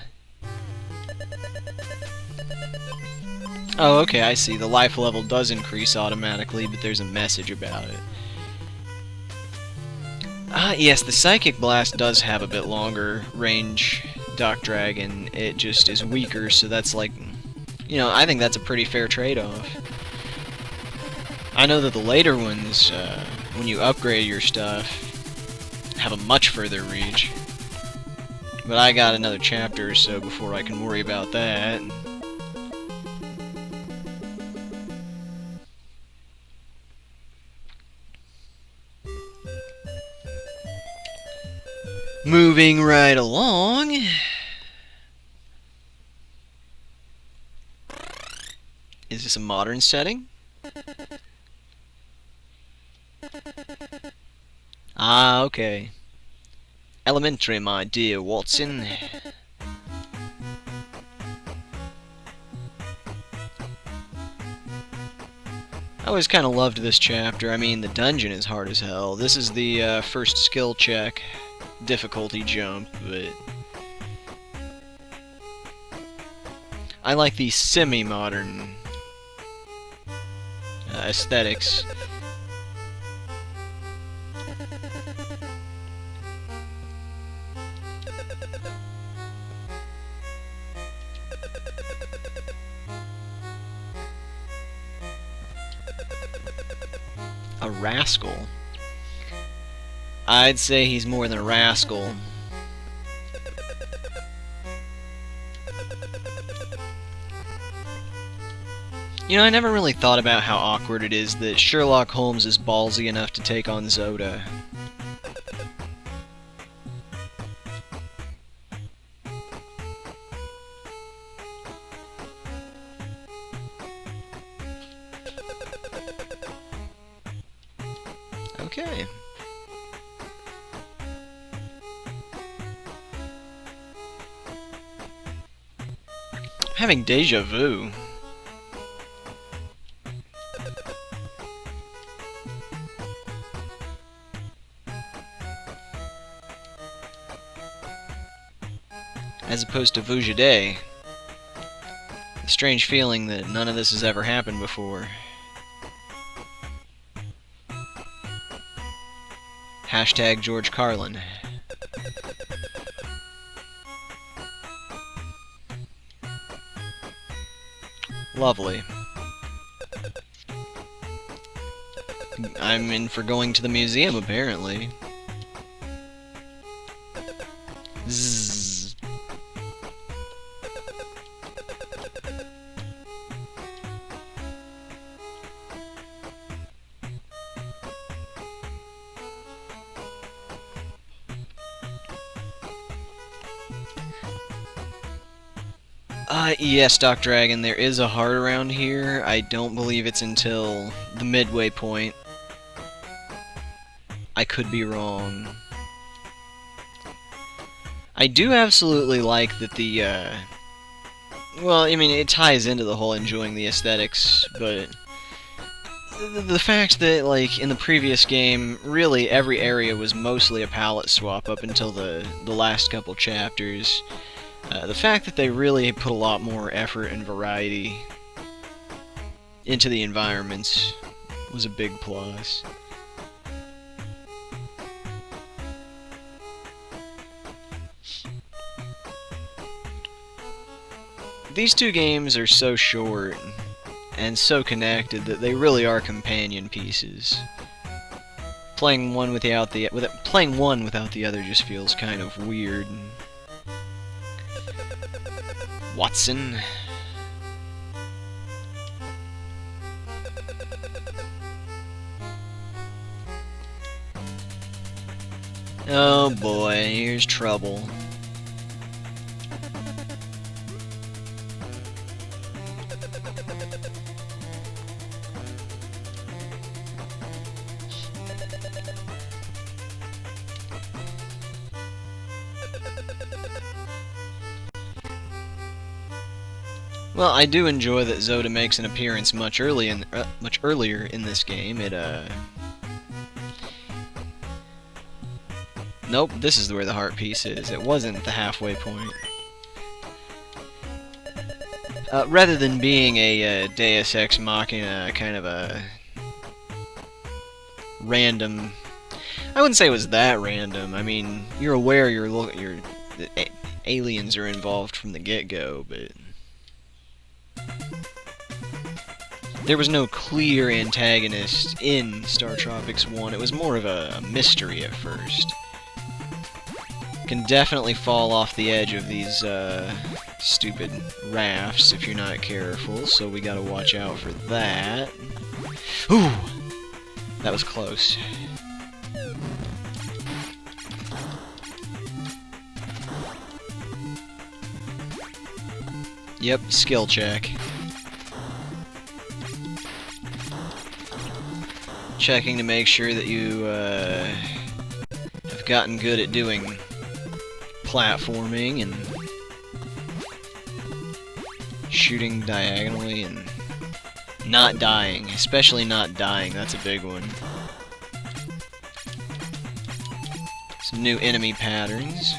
Oh, okay, I see. The life level does increase automatically, but there's a message about it. Ah, yes, the Psychic Blast does have a bit longer range, Doc Dragon. It just is weaker, so that's like... You know, I think that's a pretty fair trade-off. I know that the later ones, when you upgrade your stuff, have a much further reach. But I got another chapter or so before I can worry about that. Moving right along. Is this a modern setting? Ah, okay. Elementary, my dear Watson. I always kind of loved this chapter. I mean, the dungeon is hard as hell. This is the first skill check difficulty jump, but I like the semi-modern aesthetics. A rascal? I'd say he's more than a rascal. You know, I never really thought about how awkward it is that Sherlock Holmes is ballsy enough to take on Zoda. Okay. Having deja vu. As opposed to Vujade. The strange feeling that none of this has ever happened before. Hashtag George Carlin. Lovely. I'm in for going to the museum, apparently. Zzz. Yes, Doc Dragon, there is a heart around here. I don't believe it's until the midway point. I could be wrong. I do absolutely like that the, well, I mean, it ties into the whole enjoying the aesthetics, but the fact that, like, in the previous game, really every area was mostly a palette swap up until the last couple chapters. The fact that they really put a lot more effort and variety into the environments was a big plus. These two games are so short and so connected that they really are companion pieces. Playing one without the other just feels kind of weird. Watson. Oh boy, here's trouble. Well, I do enjoy that Zoda makes an appearance much earlier in this game. Nope, this is where the heart piece is. It wasn't the halfway point. Rather than being a Deus Ex Machina, kind of a random. I wouldn't say it was that random. I mean, you're aware that aliens are involved from the get-go, but there was no clear antagonist in Star Tropics 1. It was more of a mystery at first. Can definitely fall off the edge of these stupid rafts if you're not careful, so we gotta watch out for that. Ooh! That was close. Yep, skill check. Checking to make sure that you have gotten good at doing platforming and shooting diagonally and not dying. Especially not dying, that's a big one. Some new enemy patterns.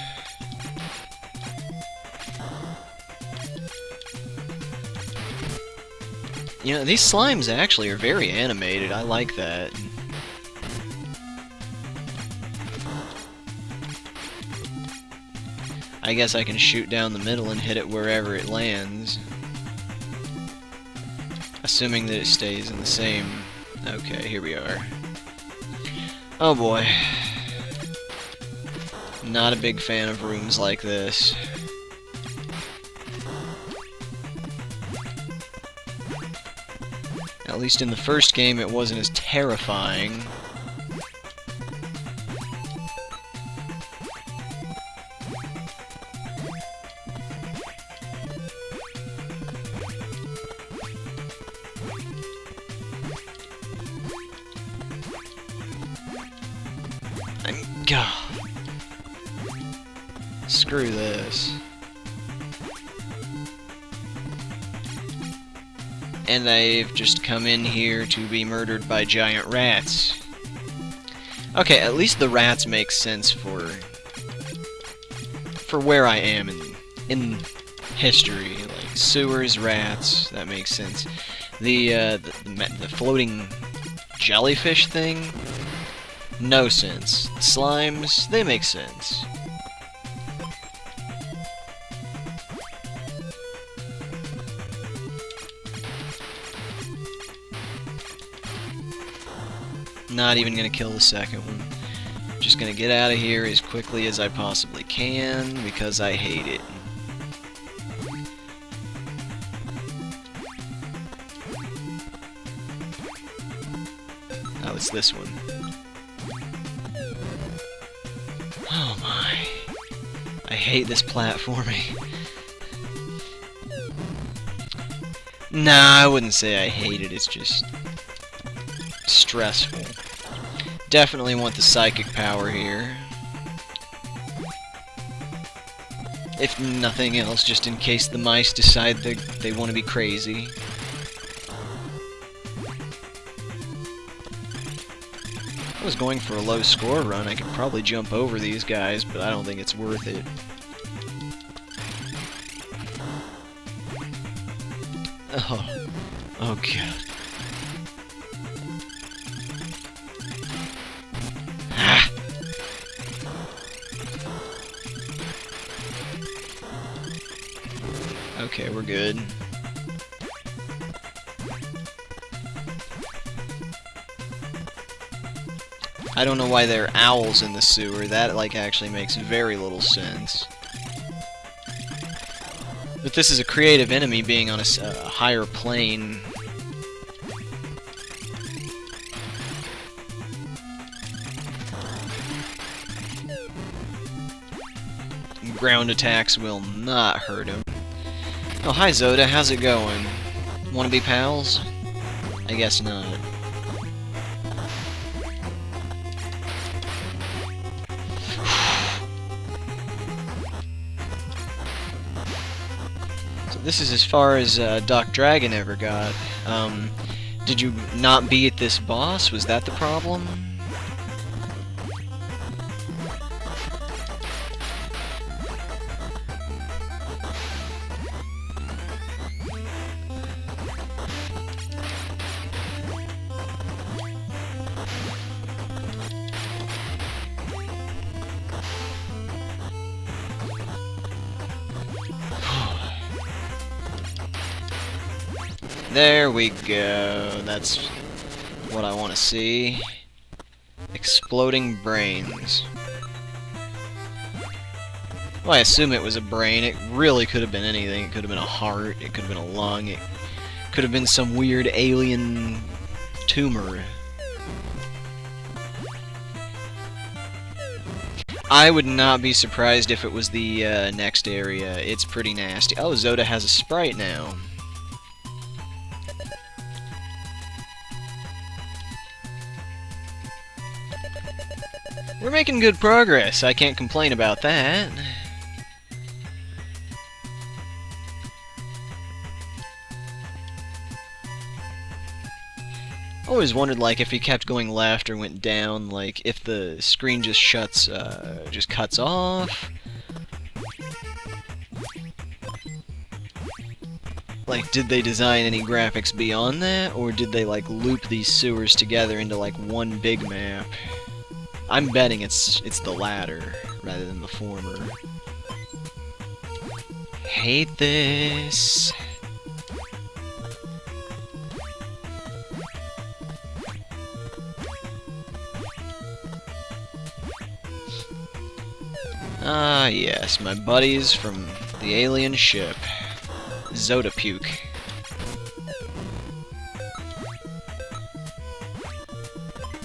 You know, these slimes actually are very animated. I like that. I guess I can shoot down the middle and hit it wherever it lands. Assuming that it stays in the same... Okay, here we are. Oh boy. Not a big fan of rooms like this. At least in the first game, it wasn't as terrifying. screw this. And I've just come in here to be murdered by giant rats. Okay, at least the rats make sense for where I am in history. Like sewers, rats, that makes sense. The floating jellyfish thing, no sense. Slimes, they make sense. Not even gonna kill the second one. Just gonna get out of here as quickly as I possibly can because I hate it. Oh, it's this one. Oh my. I hate this platforming. Nah, I wouldn't say I hate it, it's just stressful. Definitely want the psychic power here. If nothing else, just in case the mice decide they want to be crazy. If I was going for a low score run, I could probably jump over these guys, but I don't think it's worth it. Oh god. Okay, we're good. I don't know why there are owls in the sewer. That, like, actually makes very little sense. But this is a creative enemy being on a higher plane. Ground attacks will not hurt him. Oh, hi Zoda, how's it going? Wanna be pals? I guess not. So this is as far as Doc Dragon ever got. Did you not beat this boss? Was that the problem? There we go. That's what I want to see. Exploding brains. Well, I assume it was a brain. It really could have been anything. It could have been a heart. It could have been a lung. It could have been some weird alien tumor. I would not be surprised if it was the next area. It's pretty nasty. Oh, Zoda has a sprite now. We're making good progress. I can't complain about that. Always wondered, like, if he kept going left or went down, like, if the screen just just cuts off. Like, did they design any graphics beyond that, or did they, like, loop these sewers together into, like, one big map? I'm betting it's the latter, rather than the former. Hate this. Ah, yes, my buddies from the alien ship. Zoda Puke.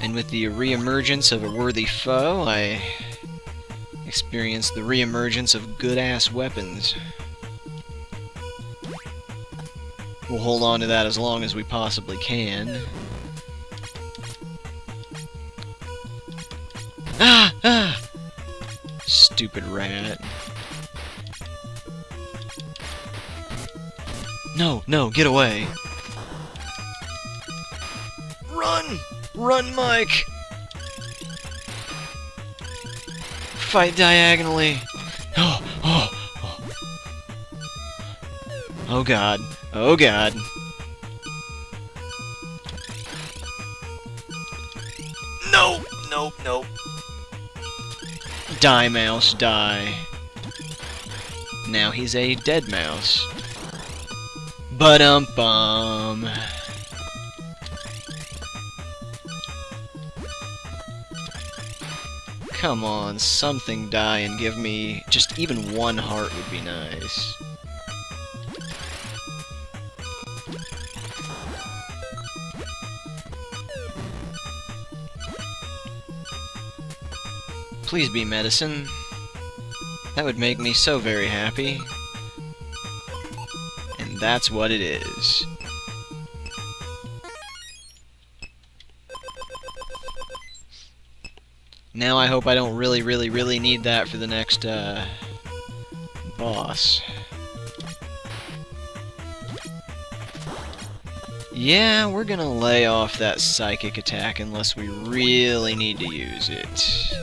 And with the re-emergence of a worthy foe, I experienced the re-emergence of good-ass weapons. We'll hold on to that as long as we possibly can. Ah! Ah! Stupid rat. No, no, get away. Run! Run, Mike! Fight diagonally. Oh, oh, oh. Oh god. Oh god. No! Nope, nope. Die, mouse, die. Now he's a dead mouse. Ba-dum-bum. Come on, something die and give me just even one heart would be nice. Please be medicine. That would make me so very happy. And that's what it is. Now I hope I don't really need that for the next, boss. Yeah, we're gonna lay off that psychic attack unless we really need to use it.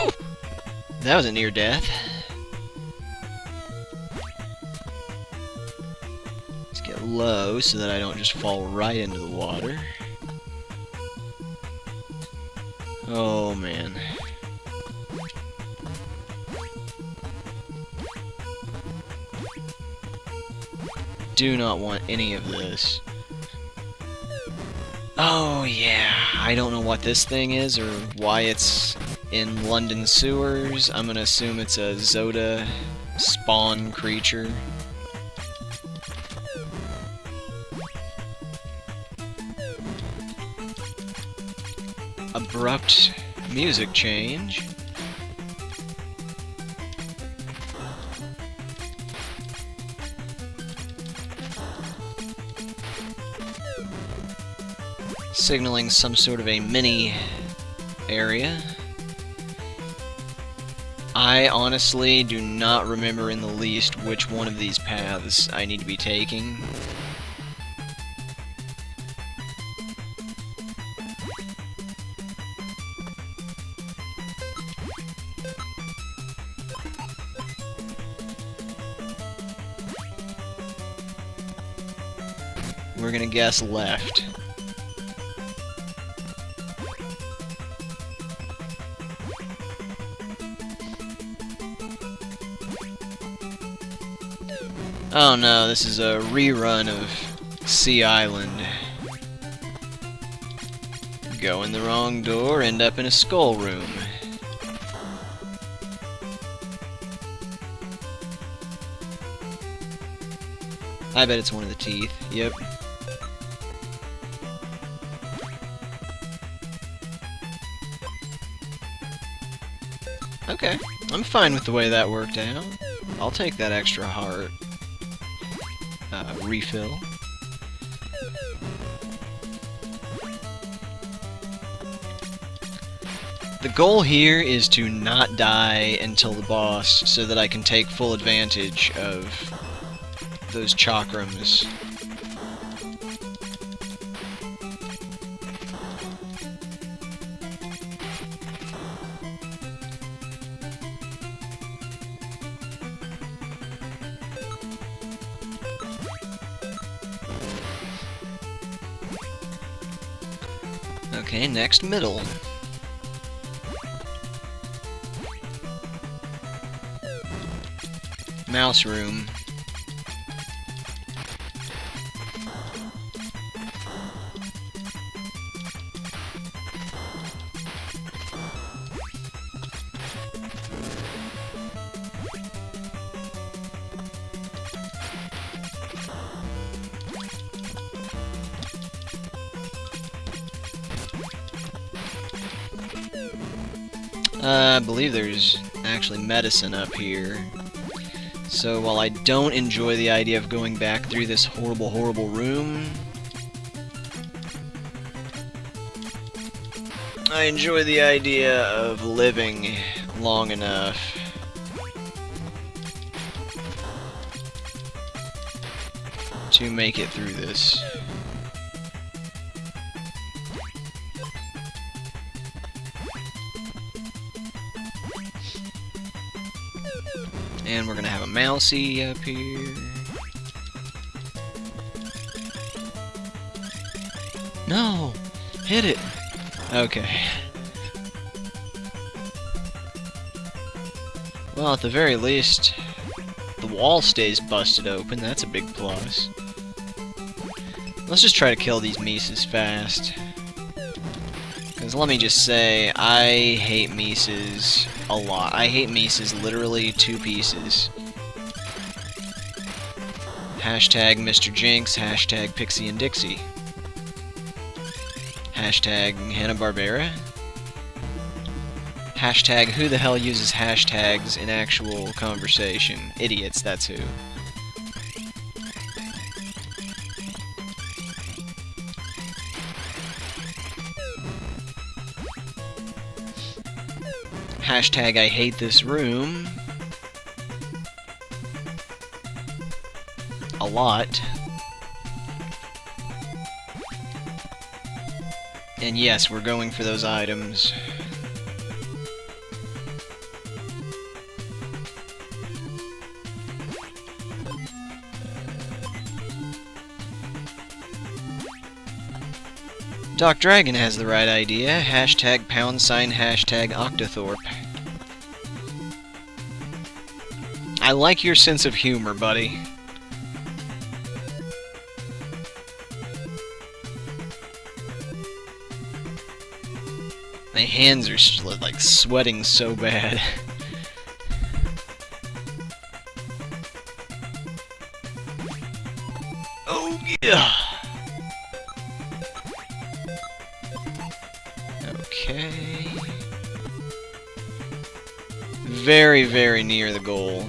Ooh! That was a near death. Let's get low so that I don't just fall right into the water. Oh, man. Do not want any of this. Oh, yeah. I don't know what this thing is or why it's in London sewers. I'm gonna assume it's a Zoda spawn creature. Abrupt music change. Signaling some sort of a mini area. I honestly do not remember in the least which one of these paths I need to be taking. We're gonna guess left. Oh no, this is a rerun of Sea Island. Go in the wrong door, end up in a skull room. I bet it's one of the teeth, yep. Okay, I'm fine with the way that worked out. I'll take that extra heart. Refill. The goal here is to not die until the boss so that I can take full advantage of those chakrams. Okay, next middle. Mouse room. I believe there's actually medicine up here. So while I don't enjoy the idea of going back through this horrible room, I enjoy the idea of living long enough to make it through this. And we're gonna have a mousey up here. No! Hit it! Okay. Well, at the very least, the wall stays busted open. That's a big plus. Let's just try to kill these Mises fast. Because let me just say, I hate Mises a lot. I hate Mises literally to pieces. Hashtag Mr. Jinx, hashtag Pixie and Dixie. Hashtag Hanna-Barbera. Hashtag who the hell uses hashtags in actual conversation? Idiots, that's who. Hashtag I hate this room. A lot. And yes, we're going for those items. Doc Dragon has the right idea. Hashtag #, hashtag Octothorpe. I like your sense of humor, buddy. My hands are like sweating so bad. Oh yeah. Okay. Very, very near the goal.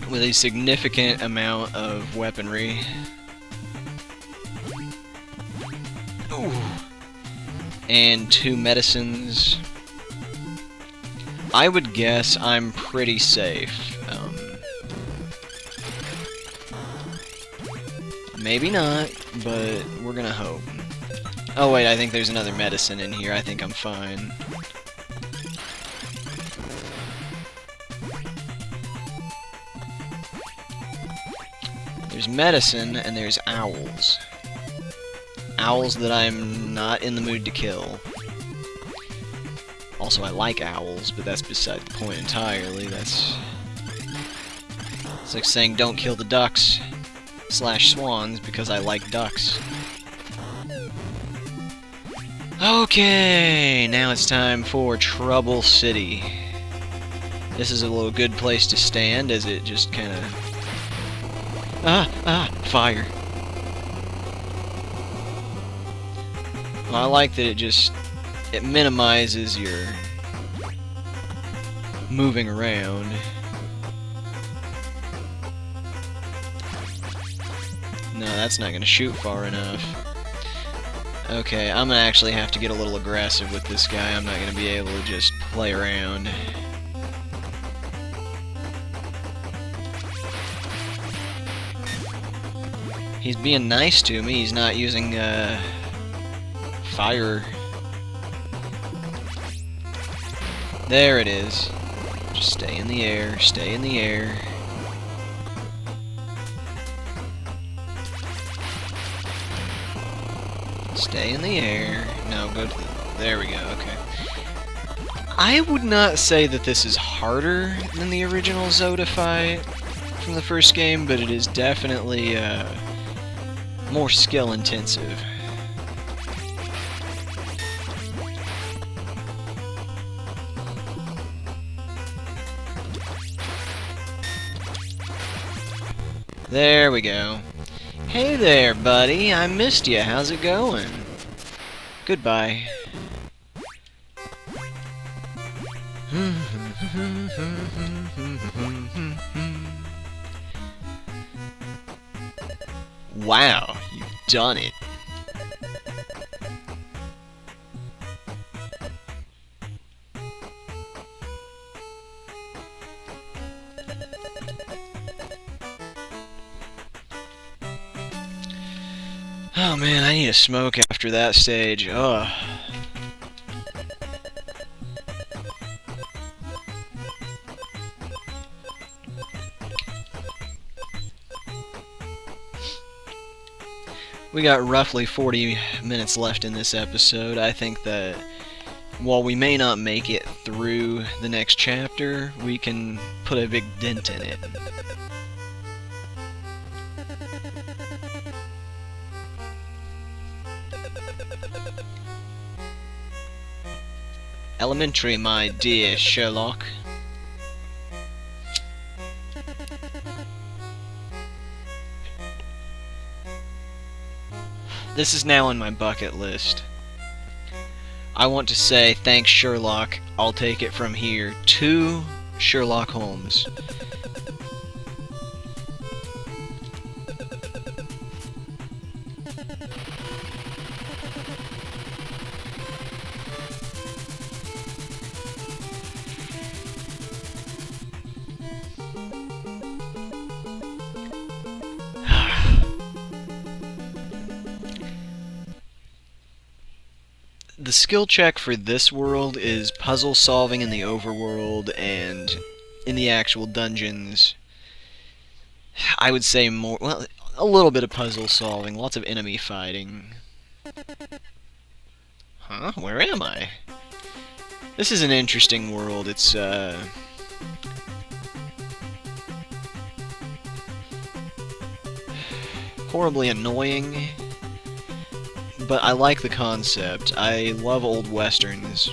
With a significant amount of weaponry. Ooh. And 2 medicines. I would guess I'm pretty safe. Maybe not, but we're gonna hope. Oh wait, I think there's another medicine in here. I think I'm fine. There's medicine, and there's owls. Owls that I'm not in the mood to kill. Also, I like owls, but that's beside the point entirely. It's like saying don't kill the ducks / swans because I like ducks. Okay, now it's time for Trouble City. This is a little good place to stand as it just kind of... fire. Well, I like that it minimizes your moving around. No, that's not gonna shoot far enough. Okay, I'm gonna actually have to get a little aggressive with this guy. I'm not gonna be able to just play around. He's being nice to me. He's not using, fire. There it is. Just stay in the air, stay in the air. Stay in the air. No, go to the... There we go, okay. I would not say that this is harder than the original Zoda fight from the first game, but it is definitely, more skill-intensive. There we go. Hey there, buddy. I missed you. How's it going? Goodbye. Wow, you've done it. Oh man, I need a smoke after that stage. Ugh. We got roughly 40 minutes left in this episode. I think that while we may not make it through the next chapter, we can put a big dent in it. Elementary, my dear Sherlock. This is now on my bucket list. I want to say thanks Sherlock, I'll take it from here, to Sherlock Holmes. The skill check for this world is puzzle solving in the overworld, and in the actual dungeons, I would say more, well, a little bit of puzzle solving, lots of enemy fighting. Huh? Where am I? This is an interesting world. It's, horribly annoying, but I like the concept. I love old westerns.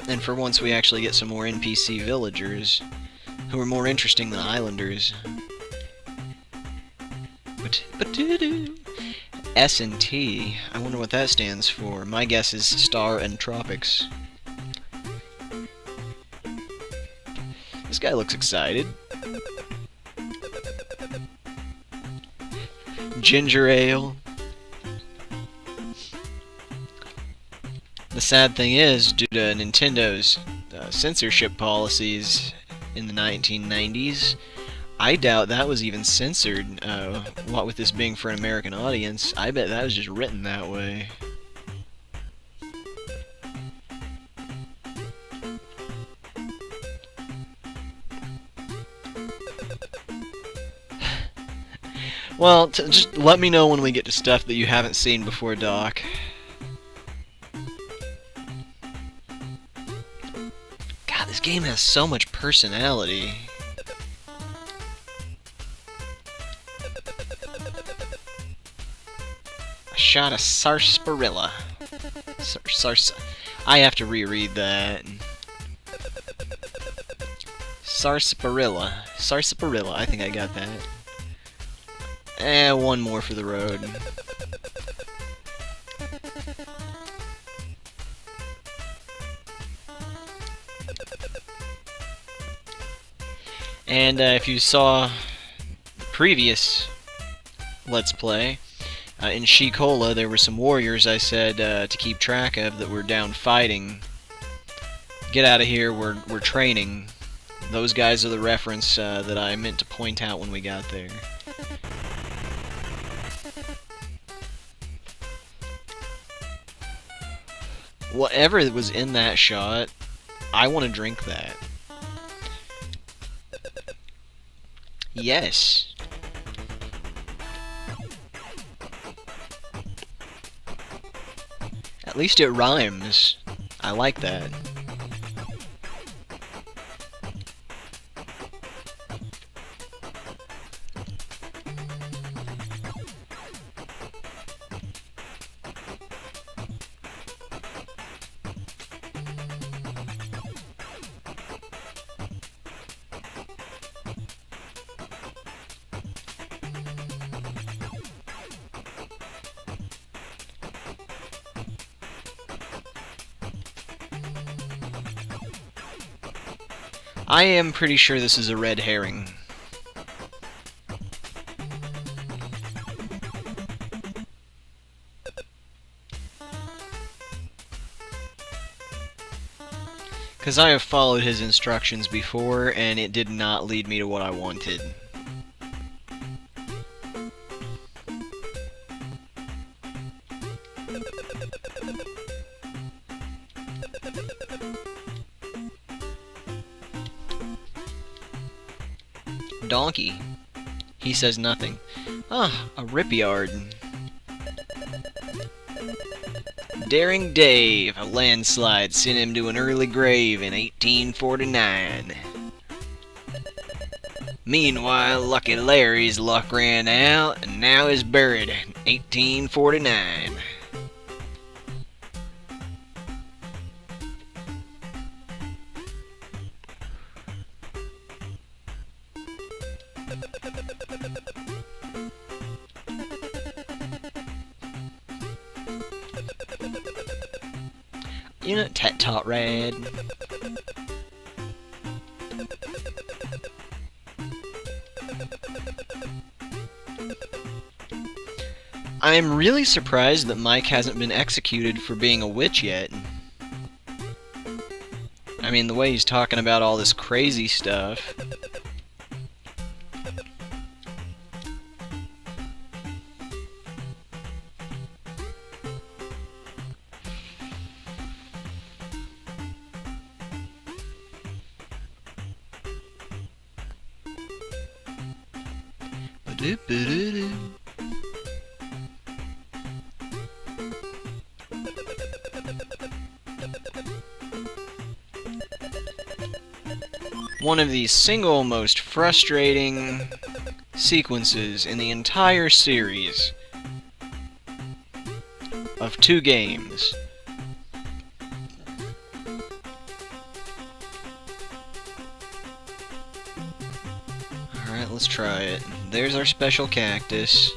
And for once we actually get some more NPC villagers, who are more interesting than islanders. S and T, I wonder what that stands for. My guess is Star and Tropics. This guy looks excited. Ginger ale. The sad thing is, due to Nintendo's censorship policies in the 1990s, I doubt that was even censored. What with this being for an American audience, I bet that was just written that way. Well, just let me know when we get to stuff that you haven't seen before, Doc. God, this game has so much personality. A shot of sarsaparilla. I have to reread that. Sarsaparilla. Sarsaparilla, I think I got that. One more for the road. And if you saw the previous Let's Play, in Shikola there were some warriors I said to keep track of that were down fighting. Get out of here, we're training. Those guys are the reference that I meant to point out when we got there. Whatever was in that shot, I want to drink that. Yes. At least it rhymes. I like that. I am pretty sure this is a red herring. Because I have followed his instructions before, and it did not lead me to what I wanted. Donkey. He says nothing. Ah, a ripyard. Daring Dave, a landslide sent him to an early grave in 1849. Meanwhile, Lucky Larry's luck ran out and now is buried in 1849. You know, tat-tot rad. I'm really surprised that Mike hasn't been executed for being a witch yet. I mean, the way he's talking about all this crazy stuff. One of the single most frustrating sequences in the entire series of 2 games. Alright, let's try it. There's our special cactus.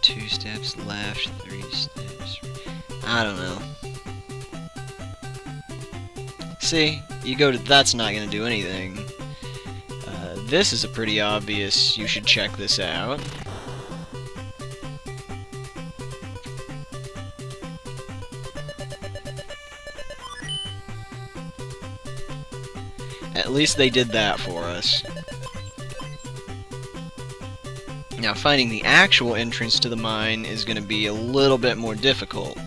Two steps left, 3 steps. I don't know. See, you go to that's not gonna do anything. This is a pretty obvious, you should check this out. At least they did that for us. Now, finding the actual entrance to the mine is going to be a little bit more difficult.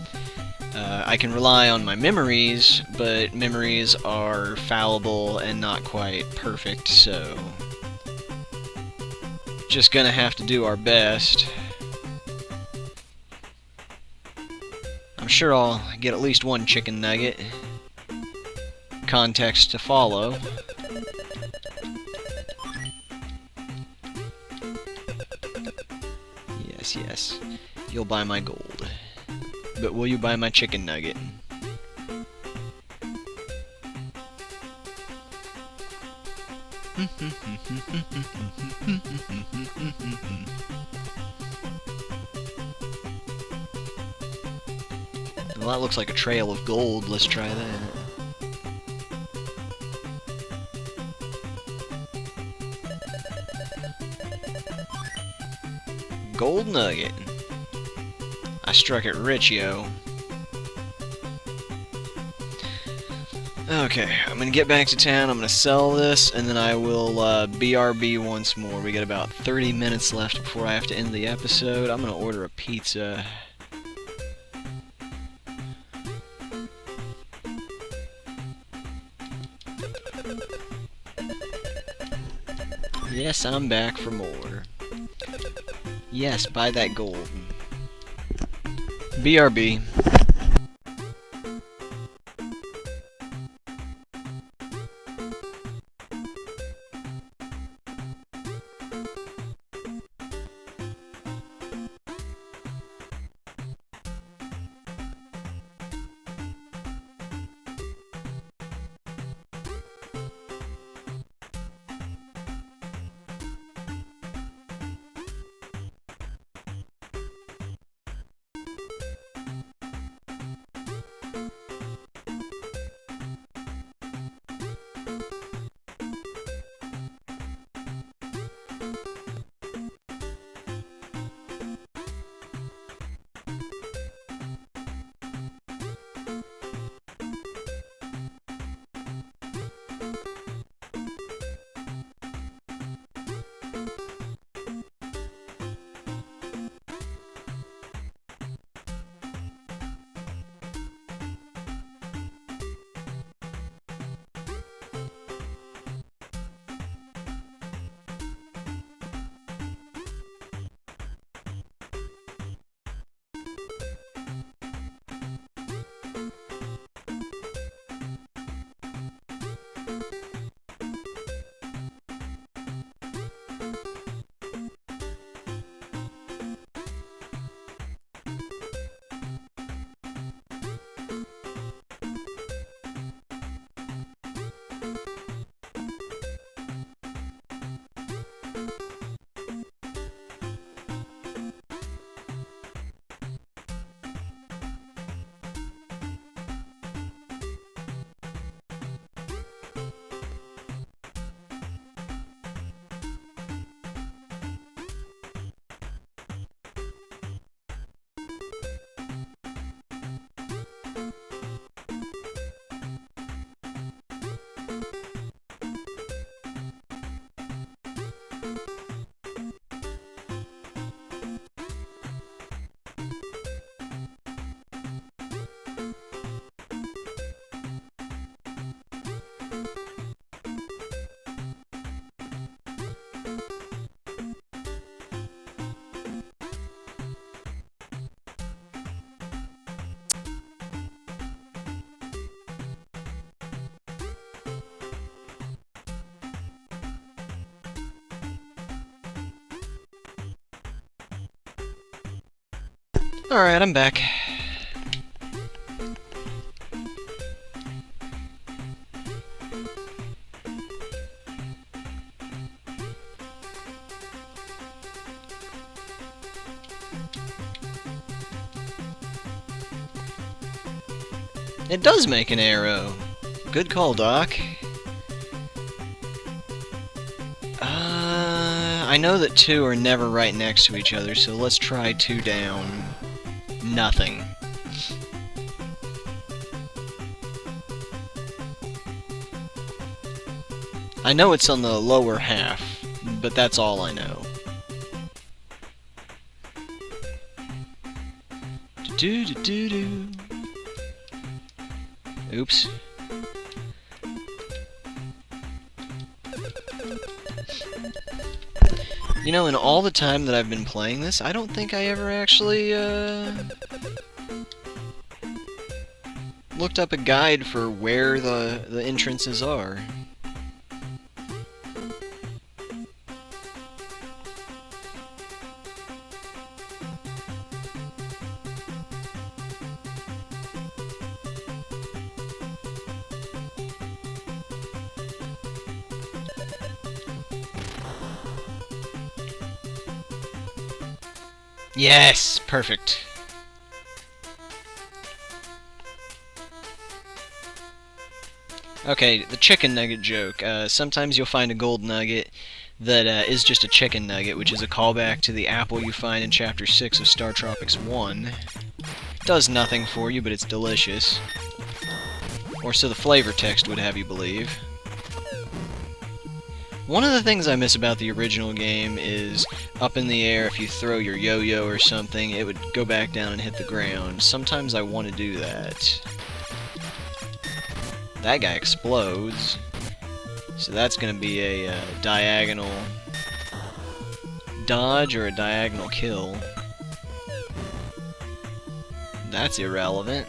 I can rely on my memories, but memories are fallible and not quite perfect, so just gonna have to do our best. I'm sure I'll get at least one chicken nugget. Context to follow. Yes, yes. You'll buy my gold. But will you buy my chicken nugget? Well, that looks like a trail of gold. Let's try that. Gold nugget. I struck it rich, yo. Okay, I'm gonna get back to town, I'm gonna sell this, and then I will BRB once more. We got about 30 minutes left before I have to end the episode. I'm gonna order a pizza. Yes, I'm back for more. Yes, buy that gold. BRB. Alright, I'm back. It does make an arrow. Good call, Doc. I know that 2 are never right next to each other, so let's try 2 down. Nothing. I know it's on the lower half, but that's all I know. Do-do-do-do. Oops. You know, in all the time that I've been playing this, I don't think I ever actually, looked up a guide for where the entrances are. Yes! Perfect. Okay, the chicken nugget joke. Sometimes you'll find a gold nugget that is just a chicken nugget, which is a callback to the apple you find in Chapter 6 of Star Tropics 1. Does nothing for you, but it's delicious. Or so the flavor text would have you believe. One of the things I miss about the original game is up in the air, if you throw your yo-yo or something, it would go back down and hit the ground. Sometimes I want to do that. That guy explodes. So that's going to be a diagonal dodge or a diagonal kill. That's irrelevant.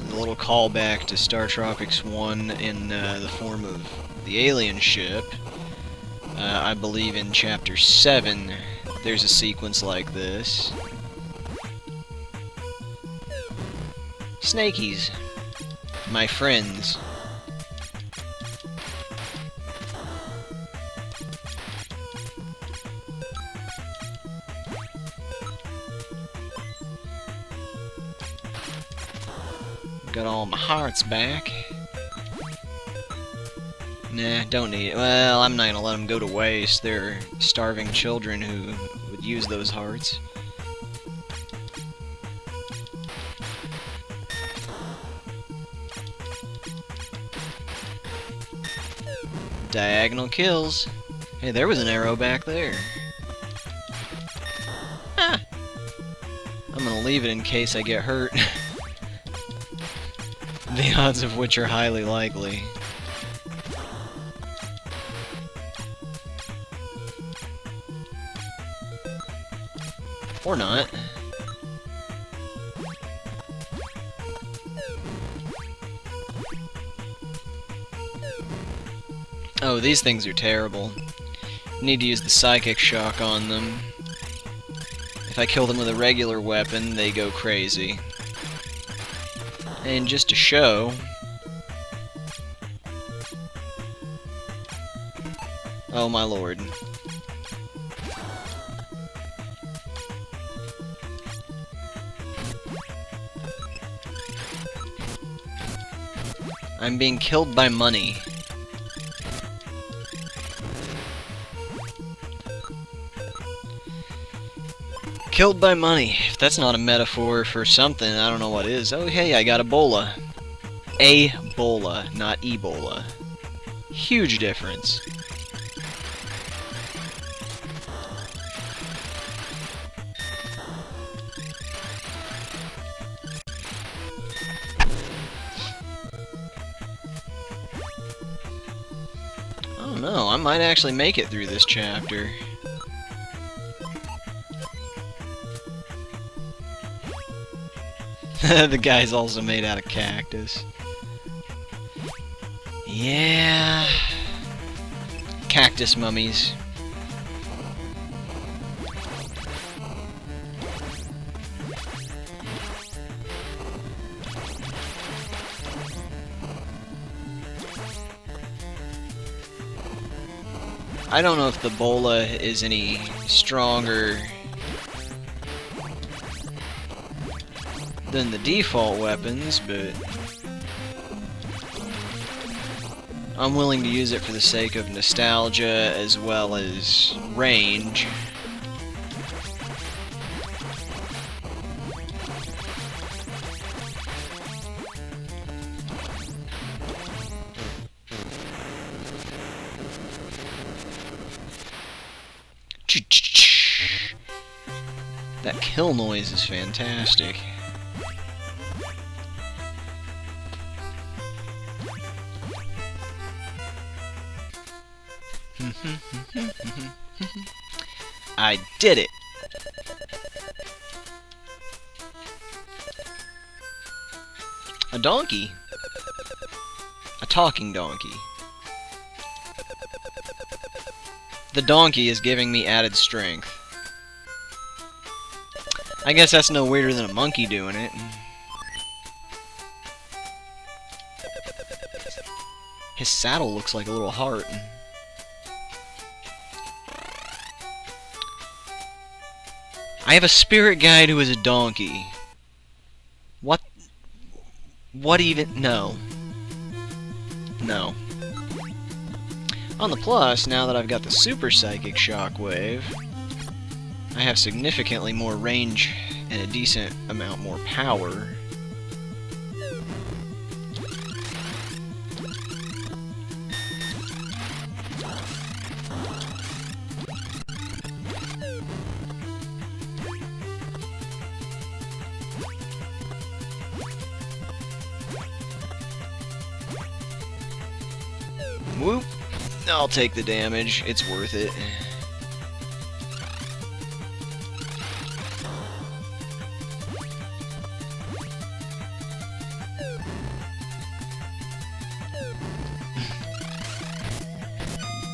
A little callback to Star Tropics 1 in the form of the alien ship. I believe in Chapter 7 there's a sequence like this. Snakies. My friends. Got all my hearts back. Nah, don't need it. Well, I'm not gonna let them go to waste. They're starving children who would use those hearts. Diagonal kills. Hey, there was an arrow back there. Ah. I'm gonna leave it in case I get hurt. The odds of which are highly likely. Or not. Oh, these things are terrible. Need to use the psychic shock on them. If I kill them with a regular weapon, they go crazy. And just to show... Oh my lord. I'm being killed by money. Killed by money. If that's not a metaphor for something, I don't know what is. Oh, hey, I got Ebola. A-bola, not Ebola. Huge difference. I don't know, I might actually make it through this chapter. The guy's also made out of cactus. Yeah, cactus mummies. I don't know if the bola is any stronger than the default weapons, but I'm willing to use it for the sake of nostalgia as well as range. That kill noise is fantastic. I did it! A donkey? A talking donkey. The donkey is giving me added strength. I guess that's no weirder than a monkey doing it. His saddle looks like a little heart. I have a spirit guide who is a donkey. What? What even? No. No. On the plus, now that I've got the super psychic shockwave, I have significantly more range and a decent amount more power. Whoop! I'll take the damage. It's worth it.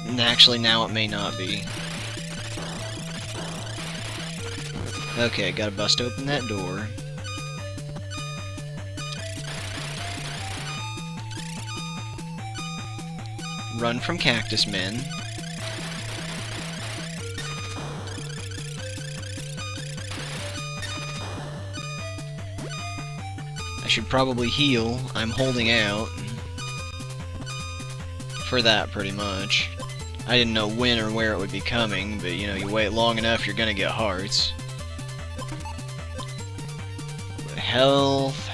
And actually, now it may not be. Okay, gotta bust open that door. Run from cactus men. I should probably heal. I'm holding out. For that, pretty much. I didn't know when or where it would be coming, but you know, you wait long enough, you're gonna get hearts. Health.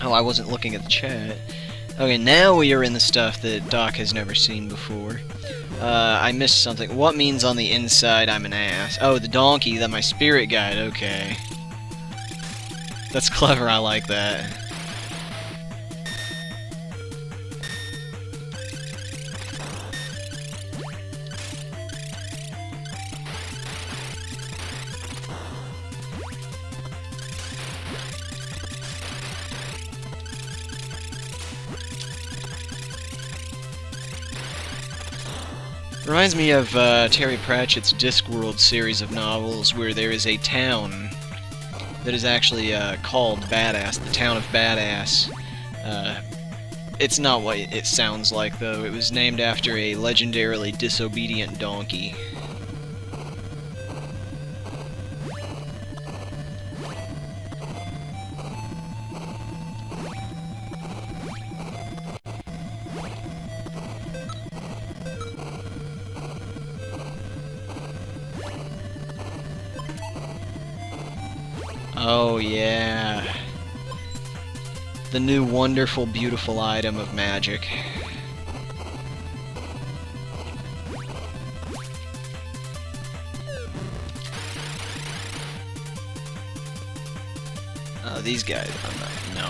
Oh, I wasn't looking at the chat. Okay, now we are in the stuff that Doc has never seen before. I missed something. What means on the inside I'm an ass? Oh, the donkey, that my spirit guide, okay. That's clever, I like that. Reminds me of Terry Pratchett's Discworld series of novels, where there is a town that is actually called Badass, the town of Badass. It's not what it sounds like, though. It was named after a legendarily disobedient donkey. Oh yeah. The new wonderful, beautiful item of magic. Oh, these guys, I'm not, no.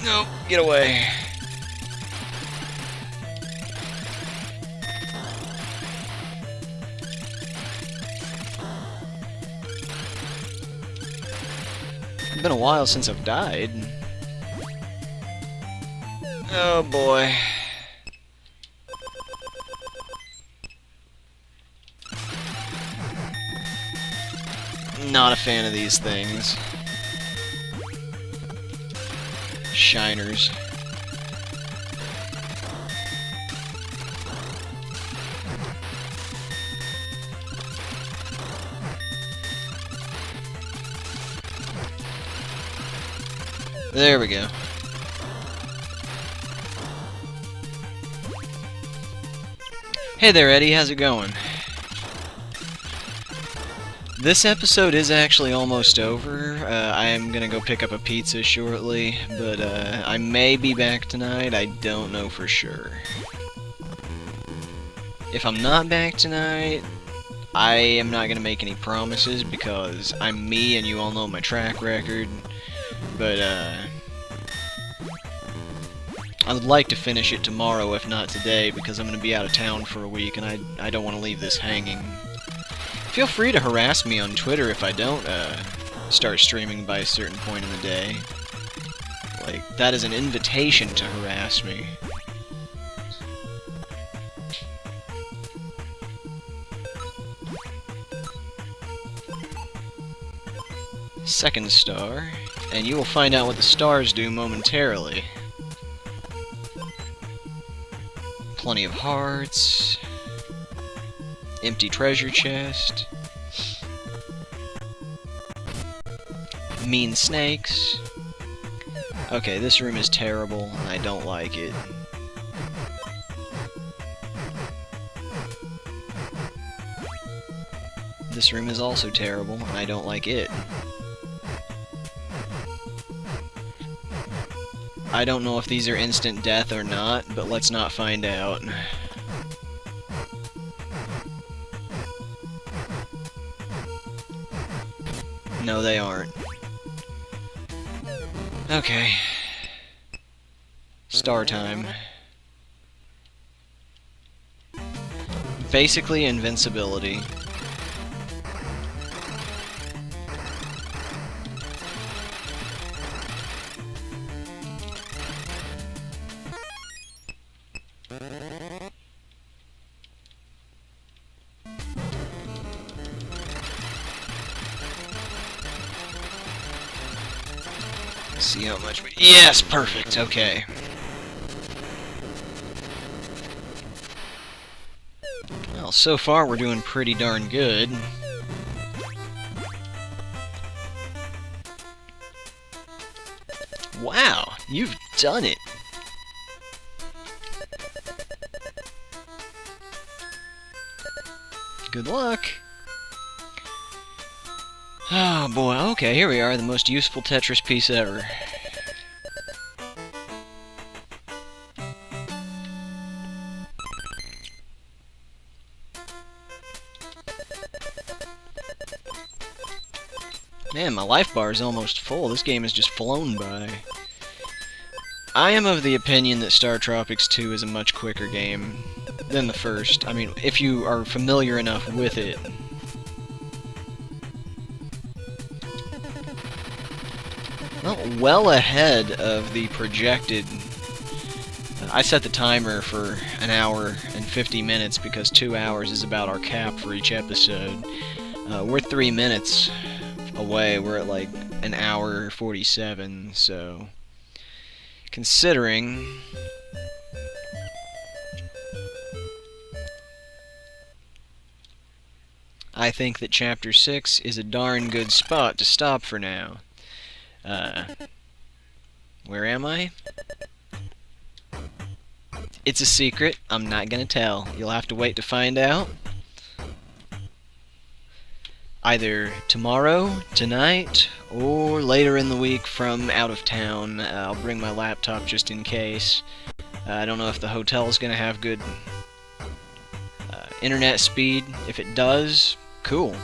No, get away. It's been a while since I've died. Oh boy. Not a fan of these things. Shiners. There we go. Hey there, Eddie, how's it going? This episode is actually almost over. I am gonna go pick up a pizza shortly, but I may be back tonight. I don't know for sure. If I'm not back tonight, I am not gonna make any promises because I'm me and you all know my track record. But I would like to finish it tomorrow, if not today, because I'm gonna be out of town for a week and I don't want to leave this hanging. Feel free to harass me on Twitter if I don't start streaming by a certain point in the day. Like, that is an invitation to harass me. Second star, and you will find out what the stars do momentarily. Plenty of hearts. Empty treasure chest. Mean snakes. Okay, this room is terrible, and I don't like it. This room is also terrible, and I don't like it. I don't know if these are instant death or not, but let's not find out. No, they aren't. Okay. Star time. Basically invincibility. See how much we... Yes, perfect, okay. Well, so far we're doing pretty darn good. Wow, you've done it. Good luck. Oh boy, okay, here we are, the most useful Tetris piece ever. Man, my life bar is almost full. This game has just flown by. I am of the opinion that Star Tropics II is a much quicker game than the first. I mean, if you are familiar enough with it. Well ahead of the projected... I set the timer for an hour and 50 minutes because 2 hours is about our cap for each episode. We're 3 minutes away. We're at like an hour 47, so... Considering... I think that Chapter 6 is a darn good spot to stop for now. Where am I? It's a secret. I'm not gonna tell. You'll have to wait to find out. Either tomorrow, tonight, or later in the week from out of town. I'll bring my laptop just in case. I don't know if the hotel's gonna have good internet speed. If it does, cool.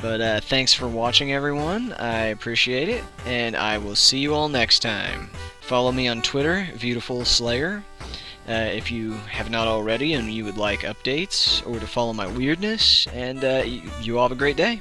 But thanks for watching, everyone. I appreciate it, and I will see you all next time. Follow me on Twitter, Beautiful Slayer, if you have not already and you would like updates, or to follow my weirdness, and you all have a great day.